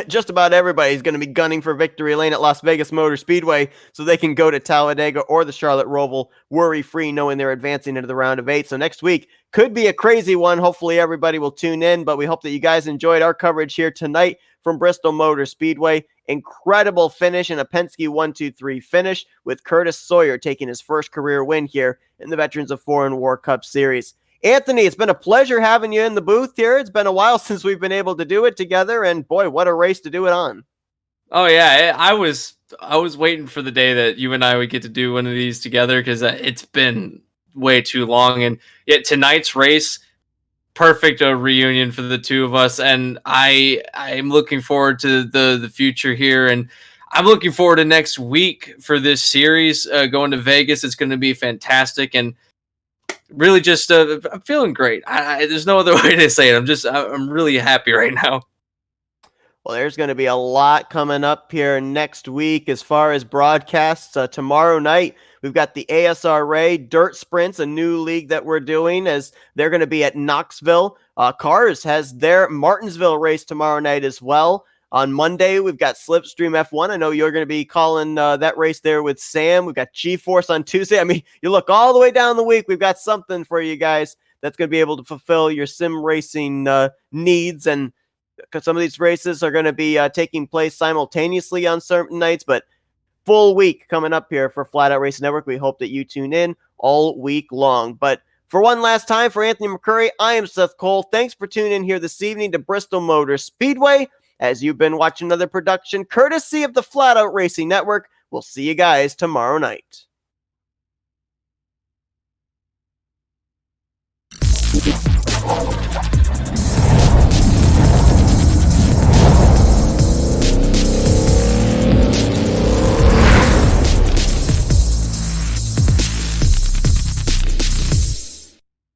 just about everybody's going to be gunning for victory lane at Las Vegas Motor Speedway so they can go to Talladega or the Charlotte Roval worry-free, knowing they're advancing into the round of 8. So next week could be a crazy one. Hopefully everybody will tune in, but we hope that you guys enjoyed our coverage here tonight from Bristol Motor Speedway. Incredible finish and a Penske 1-2-3 finish, with Curtis Sawyer taking his first career win here in the Veterans of Foreign War Cup Series. Anthony, it's been a pleasure having you in the booth here. It's been a while since we've been able to do it together, and boy, what a race to do it on. Oh yeah, I was waiting for the day that you and I would get to do one of these together, because it's been way too long. And yet tonight's race, perfect reunion for the two of us, and I'm looking forward to the future here, and I'm looking forward to next week for this series going to Vegas. It's going to be fantastic, and really just I'm feeling great. There's no other way to say it. I'm really happy right now. Well, there's going to be a lot coming up here next week as far as broadcasts. Tomorrow night, we've got the ASRA Dirt Sprints, a new league that we're doing, as they're going to be at Knoxville. Cars has their Martinsville race tomorrow night as well. On Monday, we've got Slipstream F1. I know you're going to be calling that race there with Sam. We've got G-Force on Tuesday. I mean, you look all the way down the week, we've got something for you guys that's going to be able to fulfill your sim racing needs. And some of these races are going to be taking place simultaneously on certain nights, but full week coming up here for Flatout Racing Network. We hope that you tune in all week long. But for one last time, for Anthony McCurry, I am Seth Cole. Thanks for tuning in here this evening to Bristol Motor Speedway, as you've been watching another production courtesy of the Flatout Racing Network. We'll see you guys tomorrow night.